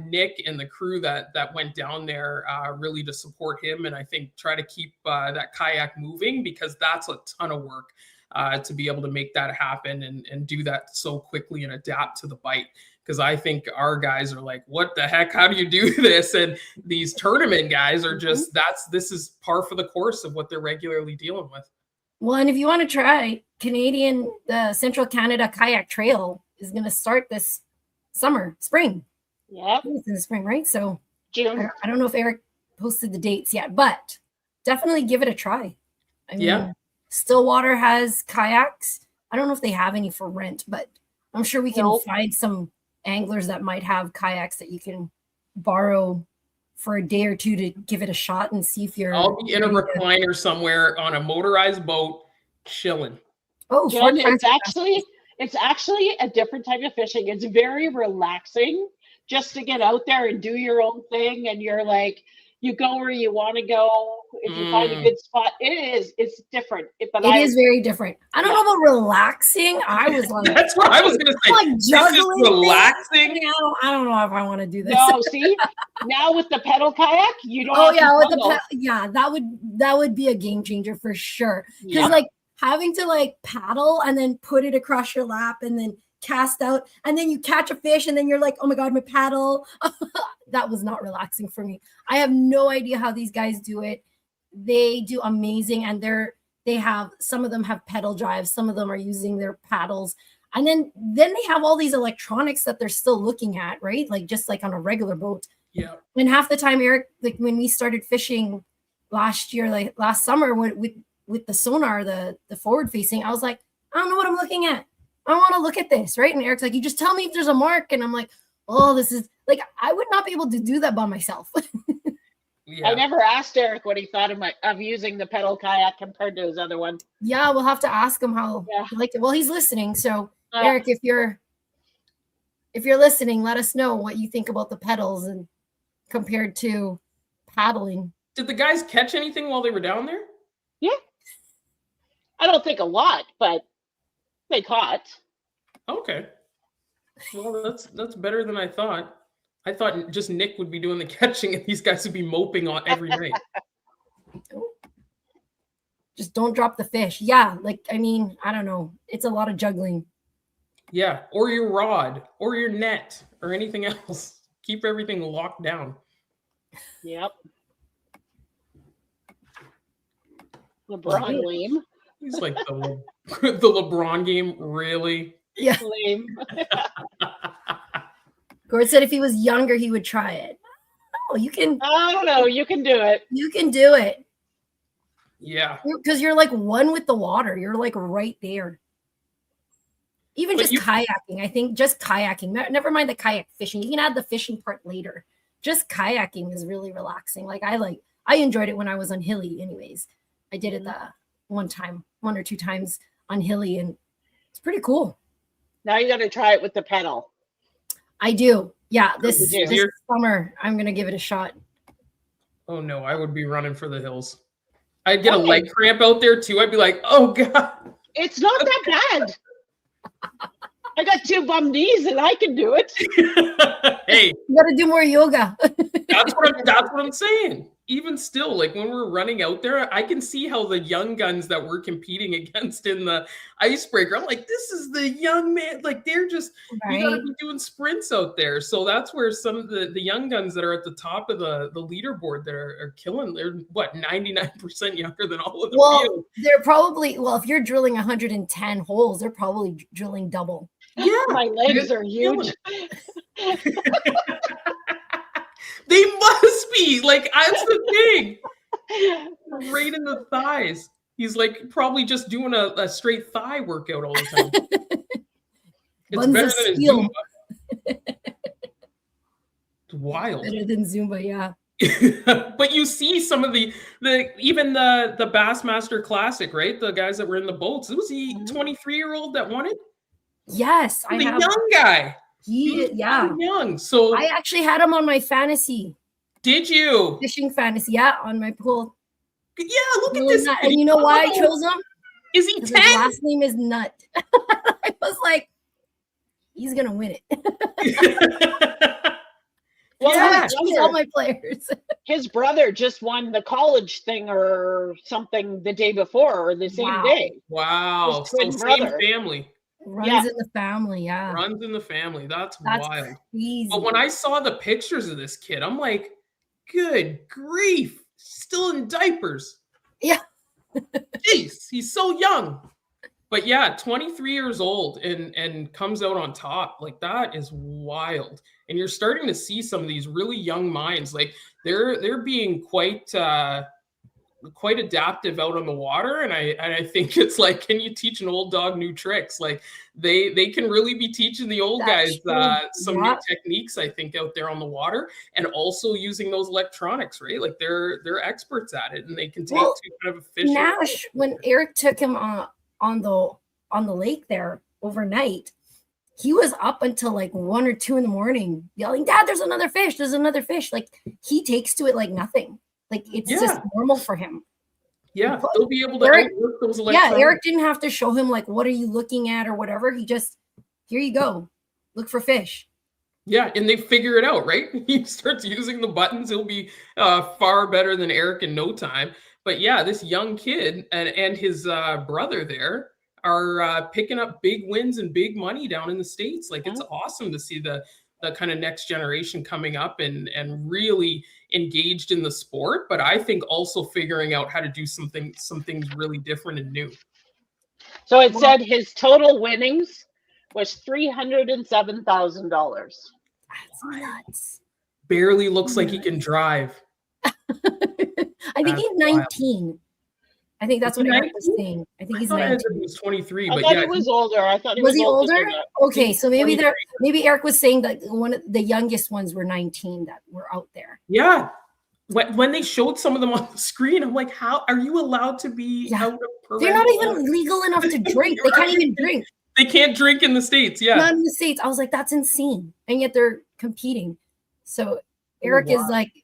S3: Nick and the crew that went down there really to support him. And I think try to keep that kayak moving because that's a ton of work to be able to make that happen and do that so quickly and adapt to the bite. Because I think our guys are like, what the heck? How do you do this? And these tournament guys are just, this is par for the course of what they're regularly dealing with.
S2: Well, and if you want to try the Central Canada Kayak Trail is going to start this spring.
S1: Yeah,
S2: It's in the spring, right? So
S1: June.
S2: I don't know if Eric posted the dates yet, but definitely give it a try. I mean, Stillwater has kayaks. I don't know if they have any for rent, but I'm sure we can find some anglers that might have kayaks that you can borrow for a day or two to give it a shot and see if you're.
S3: I'll be in a recliner somewhere on a motorized boat, chilling.
S2: Oh,
S1: Jen, it's actually a different type of fishing. It's very relaxing just to get out there and do your own thing. And you're like, you go where you want to go. If you find a good spot, it's different.
S2: It is very different. I don't know about relaxing. I was like,
S3: that's what I was going to say.
S2: Like juggling.
S3: This is relaxing.
S2: I don't know if I want to do this.
S1: No, see, now with the pedal kayak, you don't.
S2: Oh
S1: have
S2: yeah, that would be a game changer for sure. Because like having to like paddle and then put it across your lap and then cast out and then you catch a fish and then you're like, oh my god, my paddle. That was not relaxing for me. I have no idea how these guys do it. They do amazing, and some of them have pedal drives, some of them are using their paddles, and then they have all these electronics that they're still looking at, right? Like just like on a regular boat.
S3: Yeah.
S2: And half the time, Eric, like when we started fishing last summer with the sonar, the forward facing, I was like, I don't know what I'm looking at. I want to look at this, right? And Eric's like, you just tell me if there's a mark. And I'm like, oh, this is like, I would not be able to do that by myself.
S1: I never asked Eric what he thought of using the pedal kayak compared to his other one.
S2: Yeah, we'll have to ask him how he liked it. Well, he's listening. So Eric, if you're listening, let us know what you think about the pedals and compared to paddling.
S3: Did the guys catch anything while they were down there?
S1: Yeah. I don't think a lot, but they caught.
S3: Okay. Well, that's better than I thought. I thought just Nick would be doing the catching and these guys would be moping on every night.
S2: Just don't drop the fish. Yeah, like, I mean, I don't know. It's a lot of juggling.
S3: Yeah, or your rod or your net or anything else. Keep everything locked down.
S1: Yep. LeBron lame.
S3: He's like the LeBron game, really?
S2: Yeah.
S1: Lame.
S2: Gord said if he was younger, he would try it. Oh, you can.
S1: I don't know. You can do it.
S2: You can do it.
S3: Yeah.
S2: Because you're like one with the water. You're like right there. Even just kayaking. I think just kayaking. Never mind the kayak fishing. You can add the fishing part later. Just kayaking is really relaxing. Like I enjoyed it when I was on Hilly anyways. I did it one or two times on Hilly, and it's pretty cool.
S1: Now you got to try it with the pedal.
S2: I do. Yeah, this summer I'm gonna give it a shot.
S3: Oh no, I would be running for the hills. I'd get a leg cramp out there too. I'd be like, oh God.
S1: It's not that bad. I got 2 bum knees and I can do it.
S3: Hey,
S2: You got to do more yoga.
S3: that's what I'm saying. Even still, like when we're running out there, I can see how the young guns that we're competing against in the icebreaker, I'm like, this is the young man. Like they're just, you got to be doing sprints out there. So that's where some of the young guns that are at the top of the leaderboard that are killing, they're what, 99% younger than all of the field.
S2: They're probably, if you're drilling 110 holes, they're probably drilling double.
S3: Yeah.
S1: My legs are huge.
S3: They must be. Like, that's the thing. Right in the thighs. He's like probably just doing a straight thigh workout all the time. It's better than his Zumba. It's wild.
S2: Better than Zumba, yeah.
S3: But you see some of the Bassmaster Classic, right? The guys that were in the boats. It was the 23-year-old that won it.
S2: Yes,
S3: the young guy.
S2: He's
S3: young. So
S2: I actually had him on my fantasy.
S3: Did you?
S2: Fishing fantasy, yeah, on my pool.
S3: Yeah, look at this.
S2: And you know why I chose him?
S3: Is he 10?
S2: His last name is Nut. I was like, he's gonna win it.
S3: Yeah,
S2: all my players.
S1: His brother just won the college thing or something the day before or the same day.
S3: Wow.
S1: So
S3: same family.
S2: Runs in the family, yeah.
S3: Runs in the family. That's wild.
S2: Crazy.
S3: But when I saw the pictures of this kid, I'm like, good grief. Still in diapers.
S2: Yeah.
S3: Jeez, he's so young. But yeah, 23 years old and comes out on top. Like that is wild. And you're starting to see some of these really young minds. Like they're being quite adaptive out on the water, and I think it's like, can you teach an old dog new tricks? Like they can really be teaching the old guys some new techniques, I think, out there on the water, and also using those electronics, right? Like they're experts at it, and they can take to kind of a fish.
S2: Nash, when Eric took him on the lake there overnight, he was up until like 1 or 2 in the morning yelling, "Dad, there's another fish! There's another fish!" Like he takes to it like nothing. Like it's just normal for him.
S3: Yeah, they'll be able to outwork those electronics.
S2: Yeah, Eric didn't have to show him like, what are you looking at or whatever. He just, here you go, look for fish.
S3: Yeah, and they figure it out, right? He starts using the buttons. He'll be far better than Eric in no time. But yeah, this young kid and his brother there are picking up big wins and big money down in the States. Like it's awesome to see the kind of next generation coming up and really engaged in the sport, but I think also figuring out how to do some things really different and new.
S1: So it said his total winnings was $307,000.
S2: That's nuts.
S3: Barely looks like he can drive.
S2: I think he's 19. I think that's what Eric was saying. I think he's 19.
S3: He was 23,
S1: but yeah, he was older. I thought
S2: was he older? Okay, so maybe
S3: 23.
S2: Maybe Eric was saying that one of the youngest ones were 19 that were out there.
S3: Yeah. When they showed some of them on the screen, I'm like, how are you allowed to be out of parental?
S2: They're not even legal enough to drink. They can't even drink.
S3: They can't drink in the States. Yeah.
S2: Not in the States. I was like, that's insane. And yet they're competing. So Eric is like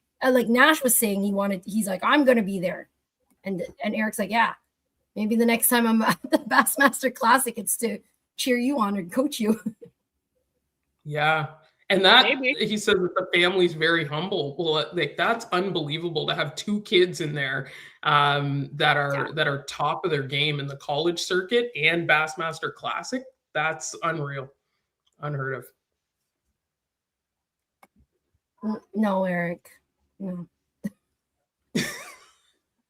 S2: Nash was saying he's like, I'm going to be there. And Eric's like, yeah, maybe the next time I'm at the Bassmaster Classic, it's to cheer you on and coach you.
S3: Yeah. And that he said that the family's very humble. Well, like that's unbelievable to have 2 kids in there that are top of their game in the college circuit and Bassmaster Classic. That's unreal. Unheard of.
S2: No, Eric. No.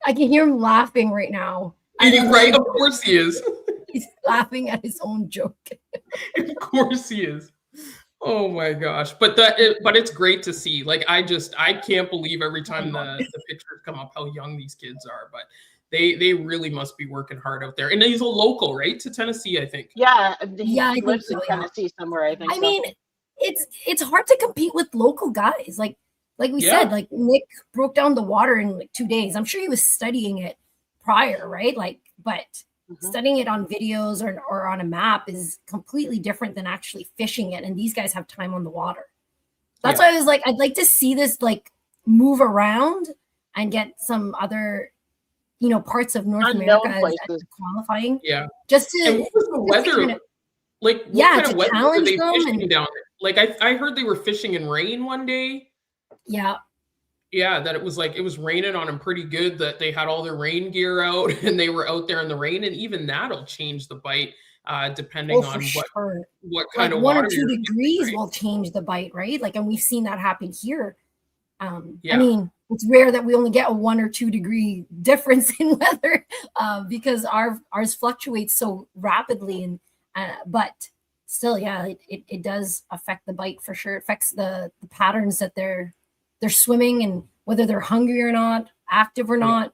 S2: I can hear him laughing right now.
S3: Right, of course he is.
S2: He's laughing at his own joke.
S3: Of course he is. Oh my gosh. But it's great to see. Like I can't believe every time the pictures come up how young these kids are. But they really must be working hard out there. And he's a local, right? To Tennessee, I think.
S1: Yeah.
S2: I
S1: lives in Tennessee somewhere, I think.
S2: I mean, it's hard to compete with local guys. Like we said, like Nick broke down the water in like 2 days. I'm sure he was studying it prior, right? But studying it on videos or on a map is completely different than actually fishing it. And these guys have time on the water. That's why I was like, I'd like to see this like move around and get some other, parts of North
S1: Unknown
S2: America as
S1: places.
S2: qualifying.
S3: Yeah.
S2: Just to
S3: And what was the weather?
S2: kind of,
S3: Like, what
S2: yeah,
S3: kind
S2: to
S3: of weather were
S2: challenge
S3: they
S2: them
S3: fishing
S2: and
S3: down there? Like, I heard they were fishing in rain one day.
S2: yeah.
S3: Yeah, that it was raining on them pretty good, that they had all their rain gear out and they were out there in the rain, and even that'll change the bite depending
S2: Oh, for
S3: on
S2: sure.
S3: what
S2: Like
S3: kind of
S2: 1 or
S3: water
S2: 2
S3: you're
S2: degrees
S3: fishing, right?
S2: will change the bite, right? Like, and we've seen that happen here. I
S3: Yeah.
S2: mean, it's rare that we only get a 1 or 2 degree difference in weather because ours fluctuates so rapidly, and but still, yeah, it does affect the bite for sure. It affects the patterns that they're swimming and whether they're hungry or not, active or not.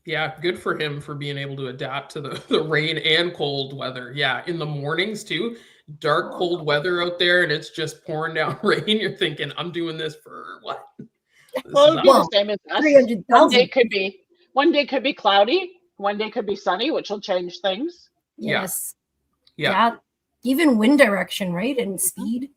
S3: Yeah, good for him for being able to adapt to the rain and cold weather. Yeah, in the mornings too, dark, cold weather out there, and it's just pouring down rain. You're thinking, I'm doing this for what?
S1: Well, it'd be the same as us.
S2: 300,000.
S1: One day could be cloudy, one day could be sunny, which will change things.
S2: Yes.
S3: Yeah.
S2: Even wind direction, right? And speed.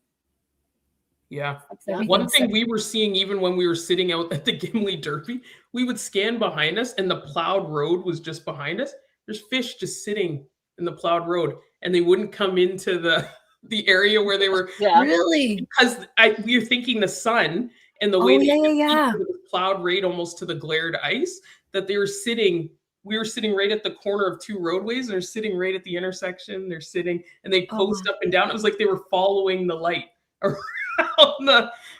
S3: Yeah.
S2: Everything.
S3: One thing we were seeing, even when we were sitting out at the Gimli Derby, we would scan behind us and the plowed road was just behind us. There's fish just sitting in the plowed road, and they wouldn't come into the area where they were.
S1: Yeah.
S2: Really?
S3: Because we were thinking the sun and the way it was plowed right almost to the glared ice, that they were sitting. We were sitting right at the corner of 2 roadways, and they're sitting right at the intersection. They're sitting, and they post up and down. It was like they were following the light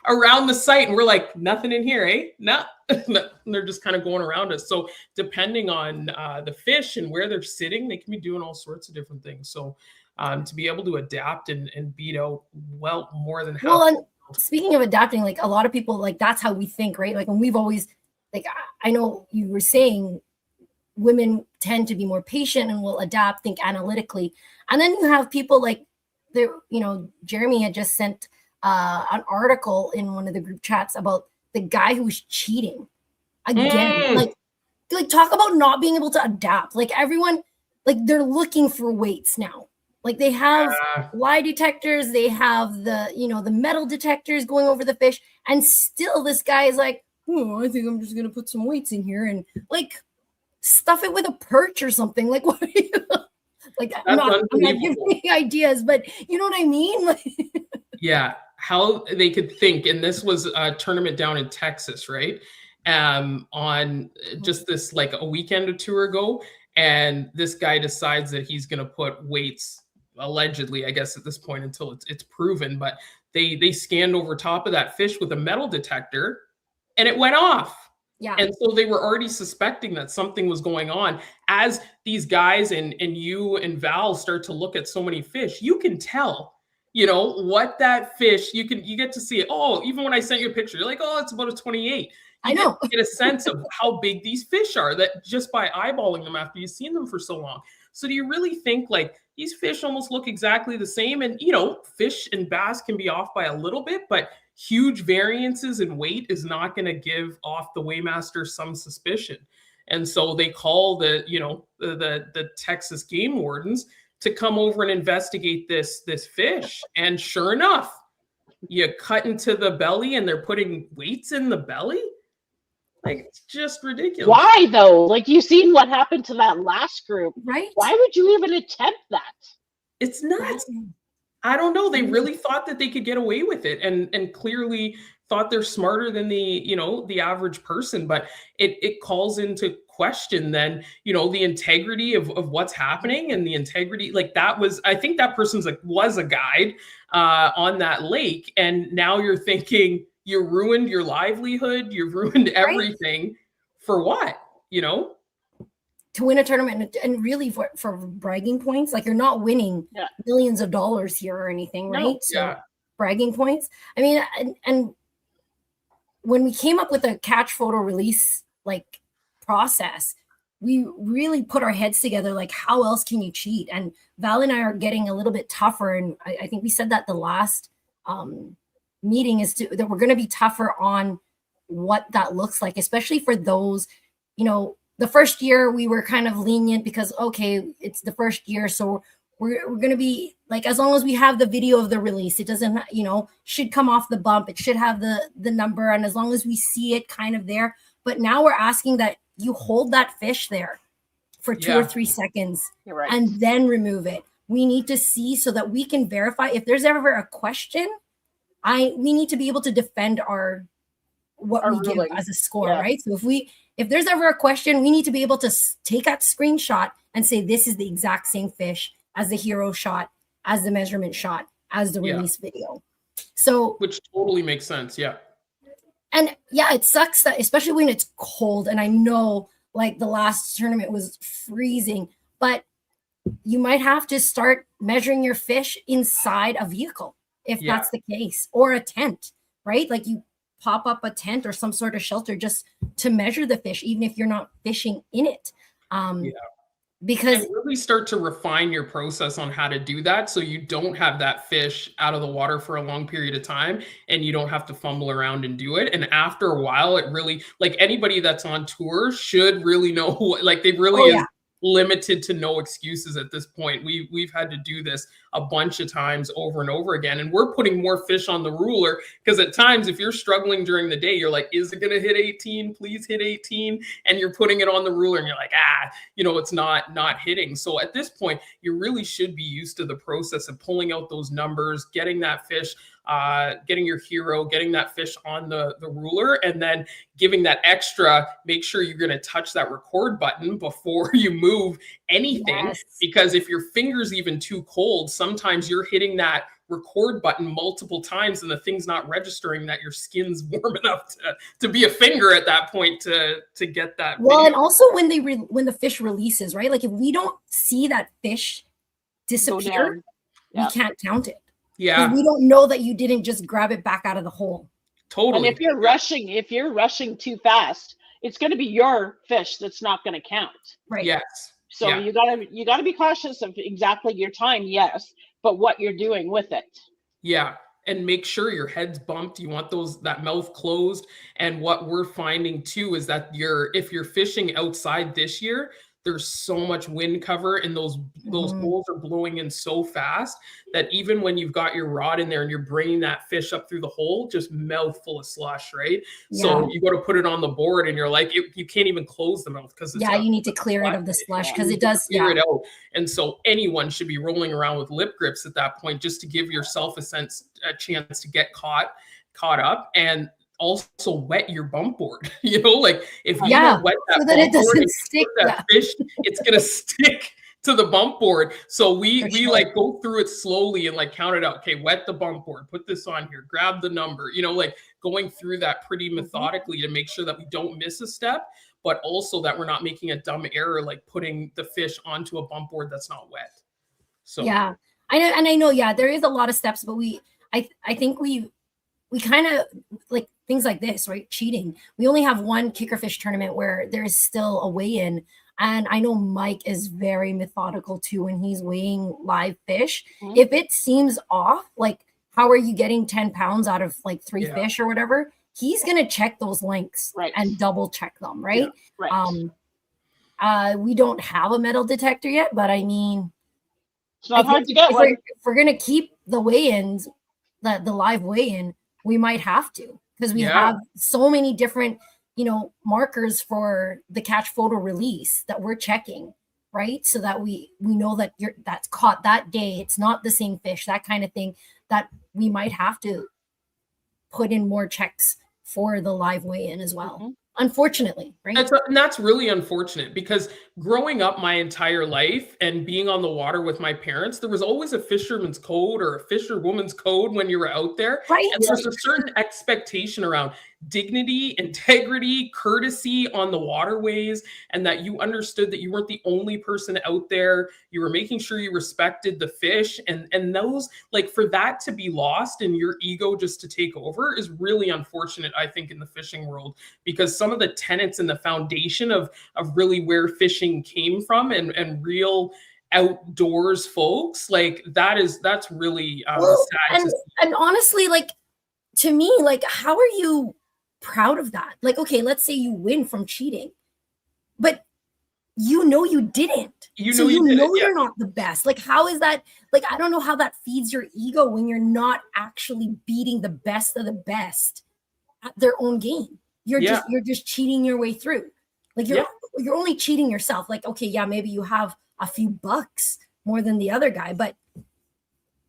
S3: around the site, and we're like, nothing in here, eh? No. And they're just kind of going around us. So depending on the fish and where they're sitting, they can be doing all sorts of different things. So to be able to adapt and beat out more than half.
S2: Well, and speaking of adapting, like a lot of people, like that's how we think, right? Like, and we've always, like, I know you were saying women tend to be more patient and will adapt, think analytically. And then you have people like Jeremy had just sent an article in one of the group chats about the guy who was cheating again. Like talk about not being able to adapt. Like everyone, like they're looking for weights now. Like they have lie detectors, they have the metal detectors going over the fish, and still this guy is like, I think I'm just gonna put some weights in here and like stuff it with a perch or something. Like, what are you like? I'm not giving you ideas, but you know what I mean? Like,
S3: yeah, how they could think. And this was a tournament down in Texas, right? On just this like a weekend or 2 ago, and this guy decides that he's going to put weights, allegedly, I guess at this point until it's proven, but they scanned over top of that fish with a metal detector, and it went off.
S2: Yeah.
S3: And so they were already suspecting that something was going on. As these guys and you and Val start to look at so many fish, you can tell, what that fish, you get to see it. Oh, even when I sent you a picture, you're like, oh, it's about a 28. You get a sense of how big these fish are, that just by eyeballing them after you've seen them for so long. So do you really think like these fish almost look exactly the same? And, fish and bass can be off by a little bit, but huge variances in weight is not going to give off the weighmaster some suspicion. And so they call the Texas game wardens to come over and investigate this fish. And sure enough, you cut into the belly and they're putting weights in the belly. Like, it's just ridiculous.
S1: Why though? Like, you've seen what happened to that last group,
S2: right?
S1: Why would you even attempt that?
S3: It's nuts. I don't know. They really thought that they could get away with it, and clearly thought they're smarter than the average person. But it calls into question then, the integrity of what's happening, and the integrity, like that was, I think that person's was a guide on that lake, and now you're thinking you ruined your livelihood, you've ruined everything for what,
S2: to win a tournament, and really for bragging points. Like, you're not winning millions of dollars here or anything, right?
S1: No.
S2: So bragging points. I mean, and when we came up with a catch photo release like process, we really put our heads together, like, how else can you cheat? And Val and I are getting a little bit tougher, and I think we said that the last meeting is that we're going to be tougher on what that looks like, especially for those, the first year we were kind of lenient because, okay, it's the first year. So we're going to be like, as long as we have the video of the release, it doesn't, should come off the bump. It should have the number. And as long as we see it kind of there. But now we're asking that you hold that fish there for 2 or 3 seconds
S1: You're right.
S2: and then remove it. We need to see so that we can verify if there's ever a question. We need to be able to defend our we give
S1: ruling.
S2: as a score,
S1: Yeah.
S2: right? So if there's ever a question, we need to be able to take that screenshot and say this is the exact same fish as the hero shot, as the measurement shot, as the release video. So
S3: which totally makes sense. Yeah.
S2: And yeah, it sucks that especially when it's cold. And I know like the last tournament was freezing, but you might have to start measuring your fish inside a vehicle if that's the case, or a tent, right? Like you pop up a tent or some sort of shelter just to measure the fish, even if you're not fishing in it. Because
S3: and really start to refine your process on how to do that so you don't have that fish out of the water for a long period of time and you don't have to fumble around and do it. And after a while, it really, like anybody that's on tour should really know like they really is limited to no excuses at this point. We've had to do this a bunch of times over and over again, and we're putting more fish on the ruler because at times if you're struggling during the day, you're like, is it going to hit 18? Please hit 18. And you're putting it on the ruler and you're like, it's not hitting. So at this point, you really should be used to the process of pulling out those numbers, getting that fish, getting your hero, getting that fish on the ruler, and then giving that extra, make sure you're going to touch that record button before you move anything. Because if your finger's even too cold, sometimes you're hitting that record button multiple times and the thing's not registering that your skin's warm enough to be a finger at that point to get that video.
S2: And also when when the fish releases, right? Like if we don't see that fish disappear, we can't count it.
S3: Yeah.
S2: We don't know that you didn't just grab it back out of the hole.
S3: Totally.
S1: And if you're rushing too fast, it's going to be your fish that's not going to count.
S2: Right.
S3: Yes.
S1: So you gotta be cautious of exactly your time, yes, but what you're doing with it.
S3: Yeah. And make sure your head's bumped. You want that mouth closed. And what we're finding too is that if you're fishing outside this year, there's so much wind cover and those holes are blowing in so fast that even when you've got your rod in there and you're bringing that fish up through the hole, just mouth full of slush, right? Yeah. So you go to put it on the board and you're like, you can't even close the mouth because
S2: you need to clear it of the slush because it does
S3: clear it out. And so anyone should be rolling around with lip grips at that point just to give yourself a chance to get caught up and also wet your bump board. Like if you don't wet that
S2: so that
S3: bump
S2: it doesn't
S3: board,
S2: stick
S3: that fish, it's gonna stick to the bump board. So we like go through it slowly and like count it out. Okay, wet the bump board, put this on here, grab the number, like going through that pretty methodically to make sure that we don't miss a step, but also that we're not making a dumb error like putting the fish onto a bump board that's not wet. So
S2: I know there is a lot of steps, but I think we kind of like things like this, right? Cheating. We only have one kickerfish tournament where there is still a weigh-in. And I know Mike is very methodical too when he's weighing live fish. Mm-hmm. If it seems off, like how are you getting 10 pounds out of like 3 fish or whatever? He's going to check those links and double check them, right?
S1: Yeah, right.
S2: We don't have a metal detector yet, but I mean,
S1: it's not hard to get one.
S2: If we're going to keep the weigh-ins, the live weigh-in, we might have to because we have so many different, markers for the catch photo release that we're checking, right? So that we know that that's caught that day. It's not the same fish, that kind of thing, that we might have to put in more checks for the live weigh-in as well. Mm-hmm. Unfortunately, right?
S3: That's really unfortunate because growing up my entire life and being on the water with my parents, there was always a fisherman's code or a fisherwoman's code when you were out there.
S2: Right.
S3: And there's a certain expectation around dignity, integrity, courtesy on the waterways, and that you understood that you weren't the only person out there. You were making sure you respected the fish, and those, like, for that to be lost and your ego just to take over is really unfortunate, I think, in the fishing world, because some of the tenets and the foundation of really where fishing came from and real outdoors folks, like that's really sad.
S2: And honestly, like, to me, like, how are you proud of that? Like, okay, let's say you win from cheating, but you didn't. You're not the best. Like, how is that? Like, I don't know how that feeds your ego when you're not actually beating the best of the best at their own game. You're just cheating your way through. Like you're only cheating yourself. Like, okay, yeah, maybe you have a few bucks more than the other guy, but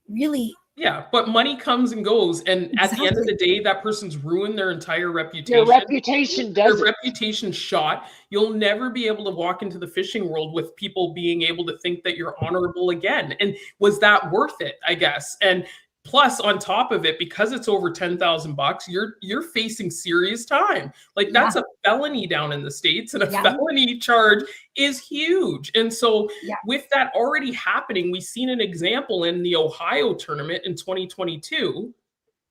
S2: really.
S3: Yeah, but money comes and goes, and at the end of the day, that person's ruined their entire reputation.
S1: Your reputation does.
S3: Their reputation's shot. You'll never be able to walk into the fishing world with people being able to think that you're honorable again. And was that worth it? I guess. And plus, on top of it, because it's over $10,000, you're facing serious time. Like that's a felony down in the States, and a felony charge is huge. And so, with that already happening, we've seen an example in the Ohio tournament in 2022.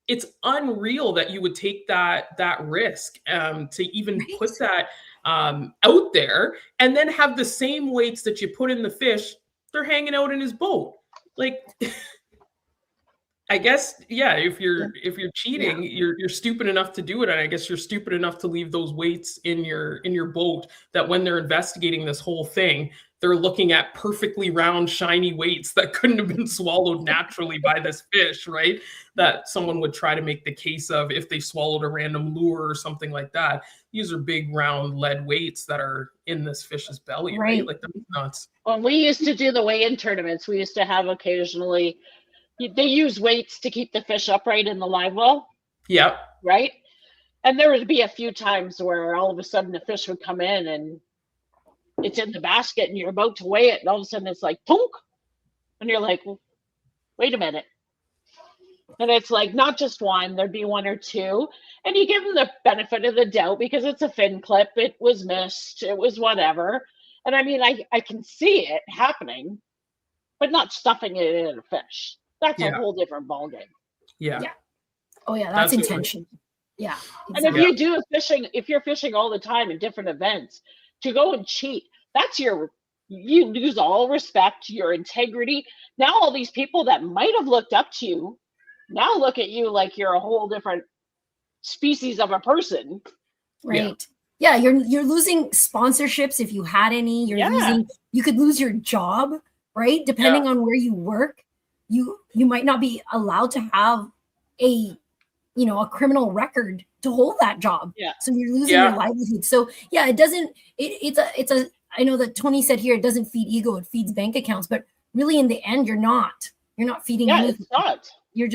S3: It's unreal that you would take that risk to even put that out there, and then have the same weights that you put in the fish. They're hanging out in his boat, like. I guess, if you're cheating, you're stupid enough to do it, and I guess you're stupid enough to leave those weights in your boat, that when they're investigating this whole thing, they're looking at perfectly round, shiny weights that couldn't have been swallowed naturally by this fish, right? That someone would try to make the case of if they swallowed a random lure or something like that. These are big, round lead weights that are in this fish's belly, right? Like, that's nuts.
S1: When we used to do the weigh-in tournaments, we used to have occasionally. They use weights to keep the fish upright in the live well.
S3: Yeah.
S1: Right? And there would be a few times where all of a sudden the fish would come in and it's in the basket and you're about to weigh it, and all of a sudden it's like, punk. And you're like, well, wait a minute. And it's like not just one, there'd be one or two. And you give them the benefit of the doubt because it's a fin clip. It was missed. It was whatever. And I mean, I can see it happening, but not stuffing it in a fish. That's a whole different ballgame.
S3: Yeah.
S2: Oh yeah, that's intention. Yeah.
S1: Exactly. And if you're fishing all the time in different events, to go and cheat, you lose all respect, your integrity. Now all these people that might have looked up to you now look at you like you're a whole different species of a person.
S2: Right. Yeah, you're losing sponsorships if you had any. You could lose your job, right? Depending on where you work. You might not be allowed to have a criminal record to hold that job. Yeah. So you're losing your livelihood. So I know that Tony said here, it doesn't feed ego, it feeds bank accounts, but really in the end, you're not feeding anything.
S1: It's not.
S2: You're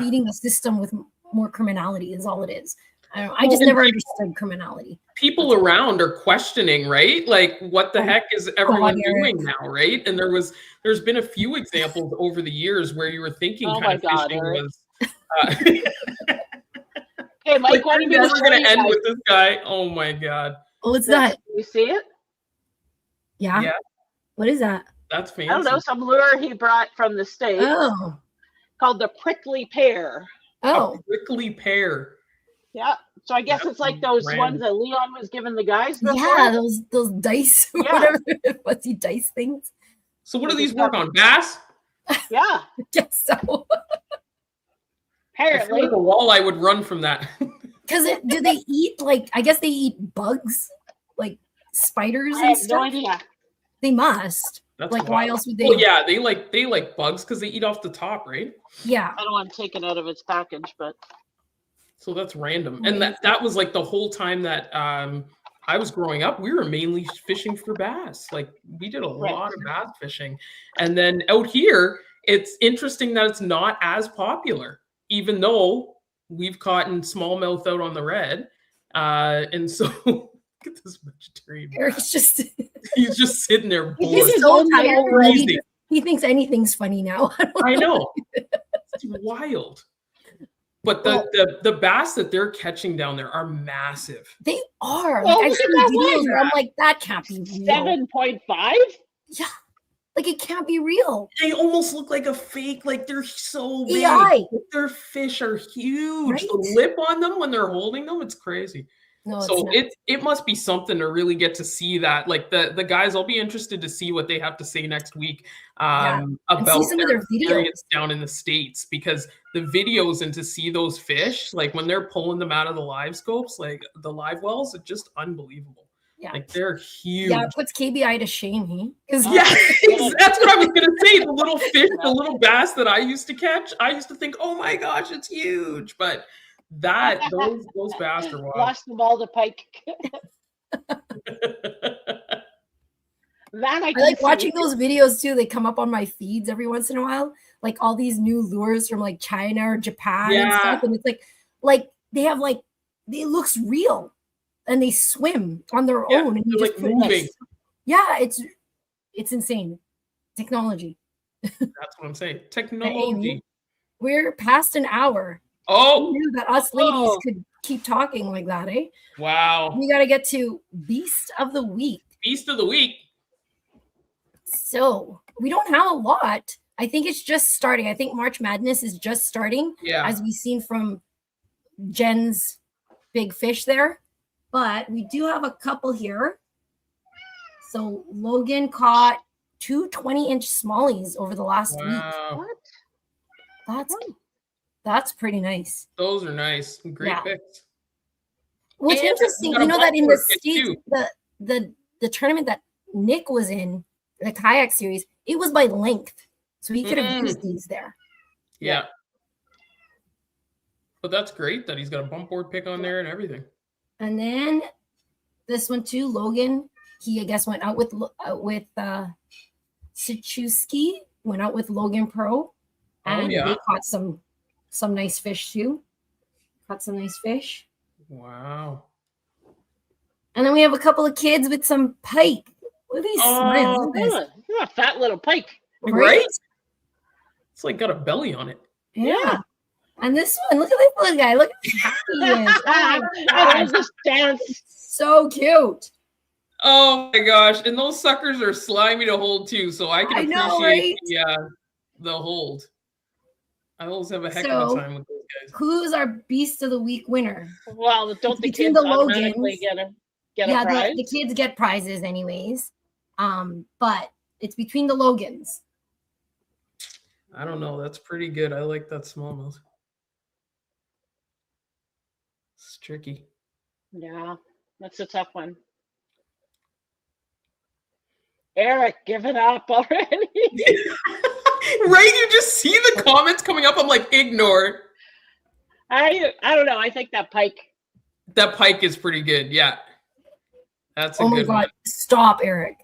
S2: feeding the system with more criminality is all it is. I just never understood criminality.
S3: People around are questioning, right? Like, what the heck is everyone doing now, right? And there's been a few examples over the years where you were thinking fishing was.
S1: Hey, Mike,
S3: we're never going to end with this guy. Oh my God.
S2: Oh, what's that?
S1: You see it?
S2: Yeah. What is that?
S3: That's fancy.
S1: I don't know, some lure he brought from the States.
S2: Oh.
S1: Called the prickly pear.
S2: Oh.
S3: A prickly pear.
S1: Yeah. So I guess it's like those ones that Leon was giving the guys before.
S2: Yeah, those dice or whatever. What's he dice things?
S3: So what do these work on? Bass?
S1: Yeah.
S2: I guess so.
S1: Apparently.
S3: I feel like a walleye would run from that.
S2: Because do they eat I guess they eat bugs, like spiders and stuff?
S1: I have no idea.
S2: They must.
S3: That's
S2: like, why else would they?
S3: Well, yeah, they like bugs because they eat off the top, right?
S2: Yeah.
S1: I don't want to take it out of its package, but.
S3: So that's random. And that was like the whole time that I was growing up, we were mainly fishing for bass. Like, we did a lot of bass fishing. And then out here, it's interesting that it's not as popular, even though we've caught in smallmouth out on the red. And so look at this vegetarian.
S2: Eric's
S3: he's just sitting there bored.
S2: He's so tired. He thinks anything's funny now.
S3: I know. It's wild. But the bass that they're catching down there are massive.
S2: They are. Like, I've seen videos where I'm like, that can't be real.
S1: 7.5?
S2: Yeah. Like, it can't be real.
S3: They almost look like a fake. Like, they're so big.
S2: AI.
S3: Their fish are huge.
S2: Right?
S3: The lip on them when they're holding them, it's crazy.
S2: No,
S3: so it must be something to really get to see that. Like the guys, I'll be interested to see what they have to say next week about their experience down in the States, because the videos and to see those fish, like when they're pulling them out of the live scopes, like the live wells, it's just unbelievable.
S2: Yeah.
S3: Like they're huge.
S2: Yeah, it puts KBI to shame,
S3: that's what I was gonna say. The little fish, the little bass that I used to catch, I used to think, oh my gosh, it's huge. But those bass are wild.
S1: Lost them all to pike. That
S2: I like watching those videos too. They come up on my feeds every once in a while, like all these new lures from like China or Japan and stuff. And it's like they have like it looks real, and they swim on their own, and you just
S3: like moving.
S2: Yeah, it's insane technology.
S3: That's what I'm saying. Technology.
S2: We're past an hour.
S3: Oh,
S2: Who knew that us ladies could keep talking like that, eh?
S3: Wow.
S2: We got to get to Beast of the Week.
S3: Beast of the Week.
S2: So we don't have a lot. I think it's just starting. I think March Madness is just starting, as we've seen from Jen's big fish there. But we do have a couple here. So Logan caught 2 20-inch smallies over the last week. What? That's pretty nice.
S3: Those are nice. Great picks.
S2: What's interesting, you know that in the States, the tournament that Nick was in, the Kayak series, it was by length. So he could have used these there.
S3: Yeah. But that's great that he's got a bump board pick on there and everything.
S2: And then this one too, Logan, he I guess went out with Sichuski, went out with Logan Pro. And they caught some nice fish too. Caught some nice fish.
S3: Wow.
S2: And then we have a couple of kids with some pike. Look at these smiles.
S1: You're a fat little pike.
S3: Right? It's like got a belly on it.
S2: Yeah. And this one, look at this little guy. Look at how happy he is.
S1: I just dance.
S2: So cute.
S3: Oh my gosh. And those suckers are slimy to hold too. So I can appreciate the hold. I always have a heck of a time with those guys. Who's
S2: our Beast of the Week winner?
S1: Well, don't the kids automatically get a prize?
S2: The kids get prizes anyways. But it's between the Logans.
S3: I don't know. That's pretty good. I like that smallmouth. It's tricky.
S1: Yeah, that's a tough one. Eric, give it up already.
S3: Right? You just see the comments coming up. I'm like, ignore.
S1: I don't know. I think that pike.
S3: That pike is pretty good. Yeah. That's a good one.
S2: Stop, Eric.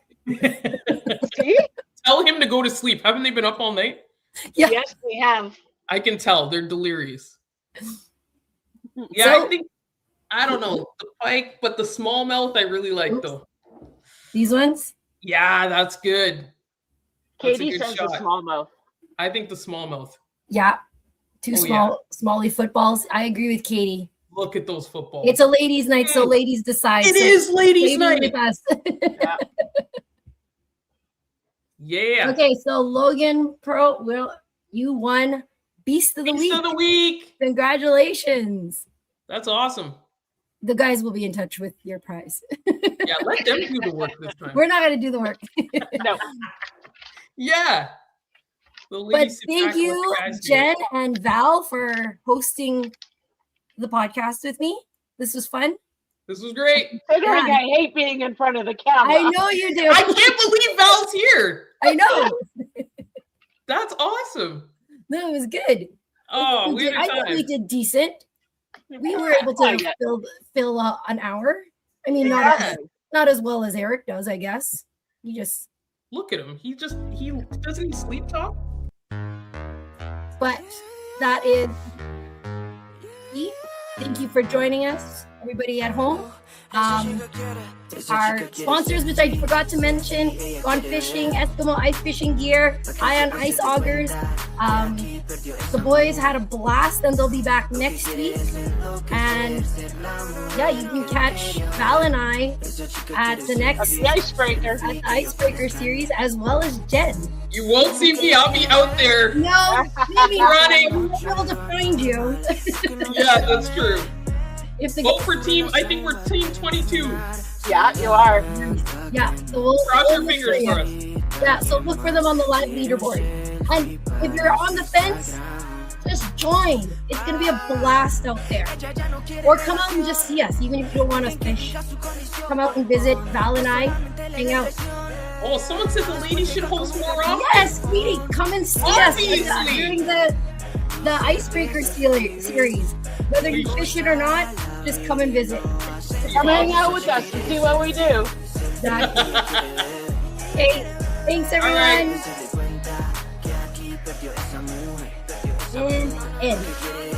S1: See?
S3: Tell him to go to sleep. Haven't they been up all night?
S2: Yeah.
S1: Yes, we have.
S3: I can tell. They're delirious. Yeah, I don't know the pike, but the smallmouth I really like though.
S2: These ones?
S3: Yeah, that's good.
S1: Katie says the smallmouth.
S3: I think the smallmouth.
S2: Yeah. Smally footballs. I agree with Katie.
S3: Look at those footballs.
S2: It's a ladies' night, so ladies decide.
S3: It is ladies' night. Yeah.
S2: Okay, so Logan Pro, you won Beast of the Week.
S3: Beast of the Week.
S2: Congratulations.
S3: That's awesome.
S2: The guys will be in touch with your prize.
S3: Yeah, let them do the work this time.
S2: We're not going to do the work.
S1: No.
S3: Yeah.
S2: But thank you, Jen and Val, for hosting the podcast with me. This was fun.
S3: This was great.
S1: Considering I hate being in front of the camera.
S2: I know you do.
S3: I can't believe Val's here.
S2: I know.
S3: That's awesome.
S2: No, it was good.
S3: Oh,
S2: I think we did decent. We were able to fill an hour. I mean, not as well as Eric does, I guess. You just
S3: look at him. He doesn't he sleep talk?
S2: But that is it. Thank you for joining us, everybody at home. Our sponsors, which I forgot to mention, Gone Fishing, Eskimo Ice Fishing Gear, Ion Ice Augers. The boys had a blast, and they'll be back next week. And yeah, you can catch Val and I at the next Icebreaker series, as well as Jen.
S3: You won't see me. I'll be out there.
S2: No, maybe
S3: running.
S2: We'll be able to find you.
S3: Yeah, that's true.
S2: Vote
S3: for team. I think we're team 22.
S1: Yeah, you are.
S2: Yeah, so we'll
S3: cross your fingers for us.
S2: Yeah, so look for them on the live leaderboard. And if you're on the fence, just join. It's gonna be a blast out there. Or come out and just see us, even if you don't want to fish. Come out and visit Val and I, hang out.
S3: Oh, someone said the ladies should host more often.
S2: Yes, sweetie, come and see us during the Icebreaker series. Whether you fish it or not, just come and visit.
S1: Come hang out with us and see what we do.
S2: Exactly. Okay, thanks everyone. And end.